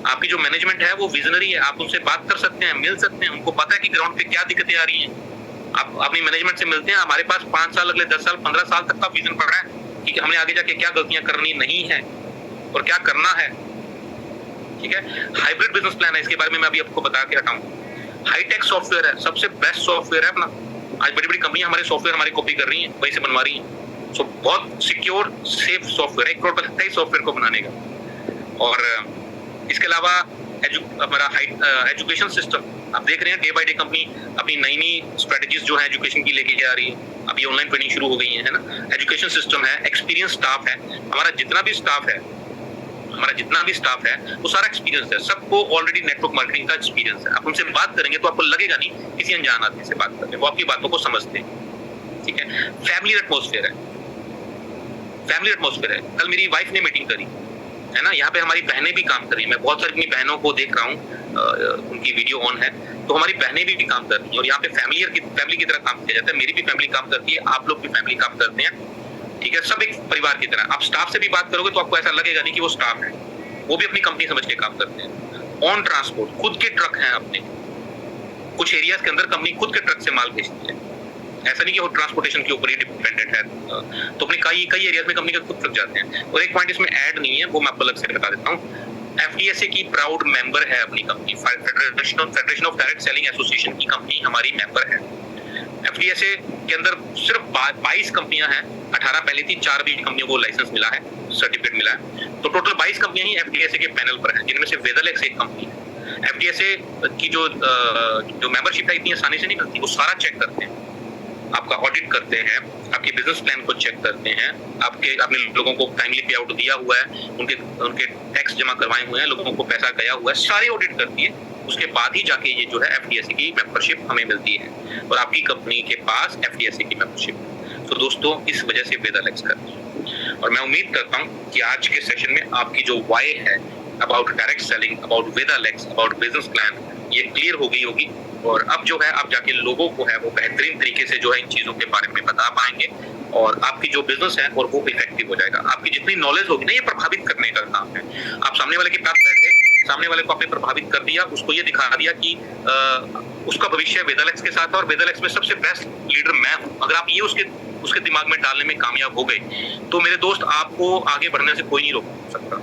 आपकी जो मैनेजमेंट है वो विजनरी है। आप उनसे बात कर सकते हैं, मिल सकते हैं, उनको पता है कि ग्राउंड पे क्या दिक्कतें आ रही हैं। आप अपनी मैनेजमेंट से मिलते हैं, हमारे पास 5 साल, अगले 10 साल, 15 साल तक का विजन पड़ा है कि हमने आगे जाके क्या गलतियां करनी नहीं है और क्या करना है, ठीक है। हाइब्रिड बिजनेस प्लान है, इसके बारे में मैं अभी आपको बता के हटाऊं। हाईटेक सॉफ्टवेयर है, सबसे बेस्ट सॉफ्टवेयर है अपना। आज बड़ी बड़ी कंपनियां हमारे सॉफ्टवेयर हमारी कॉपी कर रही हैं, वहीं से बनवा रही हैं। सो बहुत सिक्योर सेफ सॉफ्टवेयर है, 1 करोड़ लगता है सॉफ्टवेयर को बनाने का। और इसके अलावा हमारा एजुकेशन सिस्टम, आप देख रहे हैं डे बाय डे कंपनी अपनी नई स्ट्रेटजीज जो है एजुकेशन की लेके आ रही है। अभी ऑनलाइन ट्रेनिंग शुरू हो गई है ना। एजुकेशन सिस्टम है, एक्सपीरियंस स्टाफ है, हमारा जितना भी स्टाफ है वो सारा एक्सपीरियंस है, सबको ऑलरेडी नेटवर्क मार्केटिंग का एक्सपीरियंस है। आप उनसे बात करेंगे तो आपको लगेगा नहीं किसी अनजान आदमी से बात करें, वो आपकी बातों को समझते हैं, ठीक है। फैमिली एटमॉस्फेयर है। कल मेरी वाइफ ने मीटिंग करी है ना, यहाँ पे हमारी बहनें भी काम कर रही हैं। मैं बहुत सारी अपनी बहनों को देख रहा हूँ, उनकी वीडियो ऑन है, तो हमारी बहनें भी काम कर रही हैं और यहाँ पे फैमिली की तरह काम किया जाता है। मेरी भी फैमिली काम करती है, आप लोग भी फैमिली काम करते हैं, ठीक है। सब एक परिवार की तरह। आप स्टाफ से भी बात करोगे तो आपको ऐसा लगेगा नहीं कि वो स्टाफ है, वो भी अपनी कंपनी समझ के काम करते हैं। ऑन ट्रांसपोर्ट, खुद के ट्रक हैं अपने, कुछ एरियाज के अंदर कंपनी खुद के ट्रक से माल भेजती है, ऐसा नहीं कि वो ट्रांसपोर्टेशन के ऊपर ही डिपेंडेंट है। तो अपने कई एरियाज में कंपनी के खुद ट्रक जाते हैं। और एक पॉइंट इसमें ऐड नहीं है, वो मैं आपको अलग से बता देता हूँ। FDSA की प्राउड मेंबर है अपनी company, federation of direct selling association की कंपनी हमारी मेंबर है। FDSA के अंदर सिर्फ 22 कंपनियां हैं, 18 पहले थी, 4 भी कंपनियों को लाइसेंस मिला है, सर्टिफिकेट मिला है। तो टोटल 22 कंपनियां ही FDSA के पैनल पर हैं, जिनमें से वेदालेक्स एक कंपनी है। FDSA की जो मेंबरशिप है इतनी आसानी से नहीं मिलती, वो सारा चेक करते हैं, आपका ऑडिट करते हैं, आपके बिजनेस प्लान को चेक करते हैं, आपने लोगों को टाइमली पे आउट दिया हुआ है, उनके टैक्स जमा करवाए हुए हैं, लोगों को पैसा गया हुआ है, सारी ऑडिट करती है। उसके बाद ही जाके ये जो है FDSA की मेंबरशिप हमें मिलती है और आपकी कंपनी के पास FDSA की मेंबरशिप है। तो दोस्तों, इस वजह से वेदालेक्स करती है। और मैं उम्मीद करता हूँ कि आज के सेशन में आपकी जो वाई है about direct selling, about Vedalex, about business plan, ये क्लियर हो गई होगी। और अब जो है आप जाके लोगों को है वो बेहतरीन तरीके से जो है इन चीजों के बारे में बता पाएंगे और आपकी जो बिजनेस है और वो इफेक्टिव हो जाएगा। आपकी जितनी नॉलेज होगी ना, ये प्रभावित करने का काम है। आप सामने वाले के पास बैठ गए, सामने वाले को आपने प्रभावित कर दिया, उसको ये दिखा दिया कि उसका भविष्य वेदालेक्स के साथ है और वेदालेक्स में सबसे बेस्ट लीडर मैं हूँ। अगर आप ये उसके दिमाग में डालने में कामयाब हो गए तो मेरे दोस्त, आपको आगे बढ़ने से कोई नहीं रोक सकता,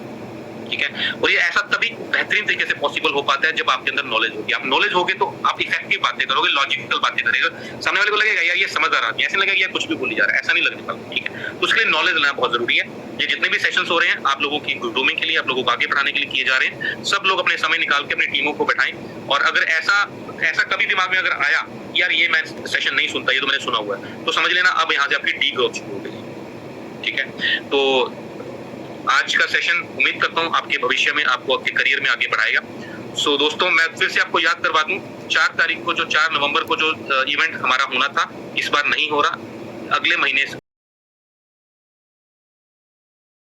ठीक है। और ये ऐसा तभी बेहतरीन तरीके से पॉसिबल हो पाता है जब आपके अंदर नॉलेज होगी। आप नॉलेज होगे तो आप इफेक्टिव बातें करोगे, लॉजिकल बातें करेगा, सामने वाले को लगेगा यार ये समझदार आदमी, ऐसे लगेगा यार कुछ भी बोली जा रहा है, ऐसा नहीं लगने वाला, ठीक है। तो उसके लिए नॉलेज लेना बहुत जरूरी है। ये जितने भी सेशंस हो रहे हैं आप लोगों की ग्रूमिंग के लिए, आप लोगों को आगे बढ़ाने के लिए किए जा रहे हैं। सब लोग अपने समय निकाल के अपनी टीमों को बैठाएं। और अगर ऐसा कभी दिमाग में अगर आया यार ये मैं सेशन नहीं सुनता, ये तो मैंने सुना हुआ है, तो समझ लेना अब यहाँ से आपकी डी ग्रोथ शुरू हो गई, ठीक है। तो आज का सेशन उम्मीद करता हूँ आपके भविष्य में, आपको आपके करियर में आगे बढ़ाएगा। सो दोस्तों, मैं फिर से आपको याद करवा दूं, 4 तारीख को 4 नवंबर को जो इवेंट हमारा होना था, इस बार नहीं हो रहा, अगले महीने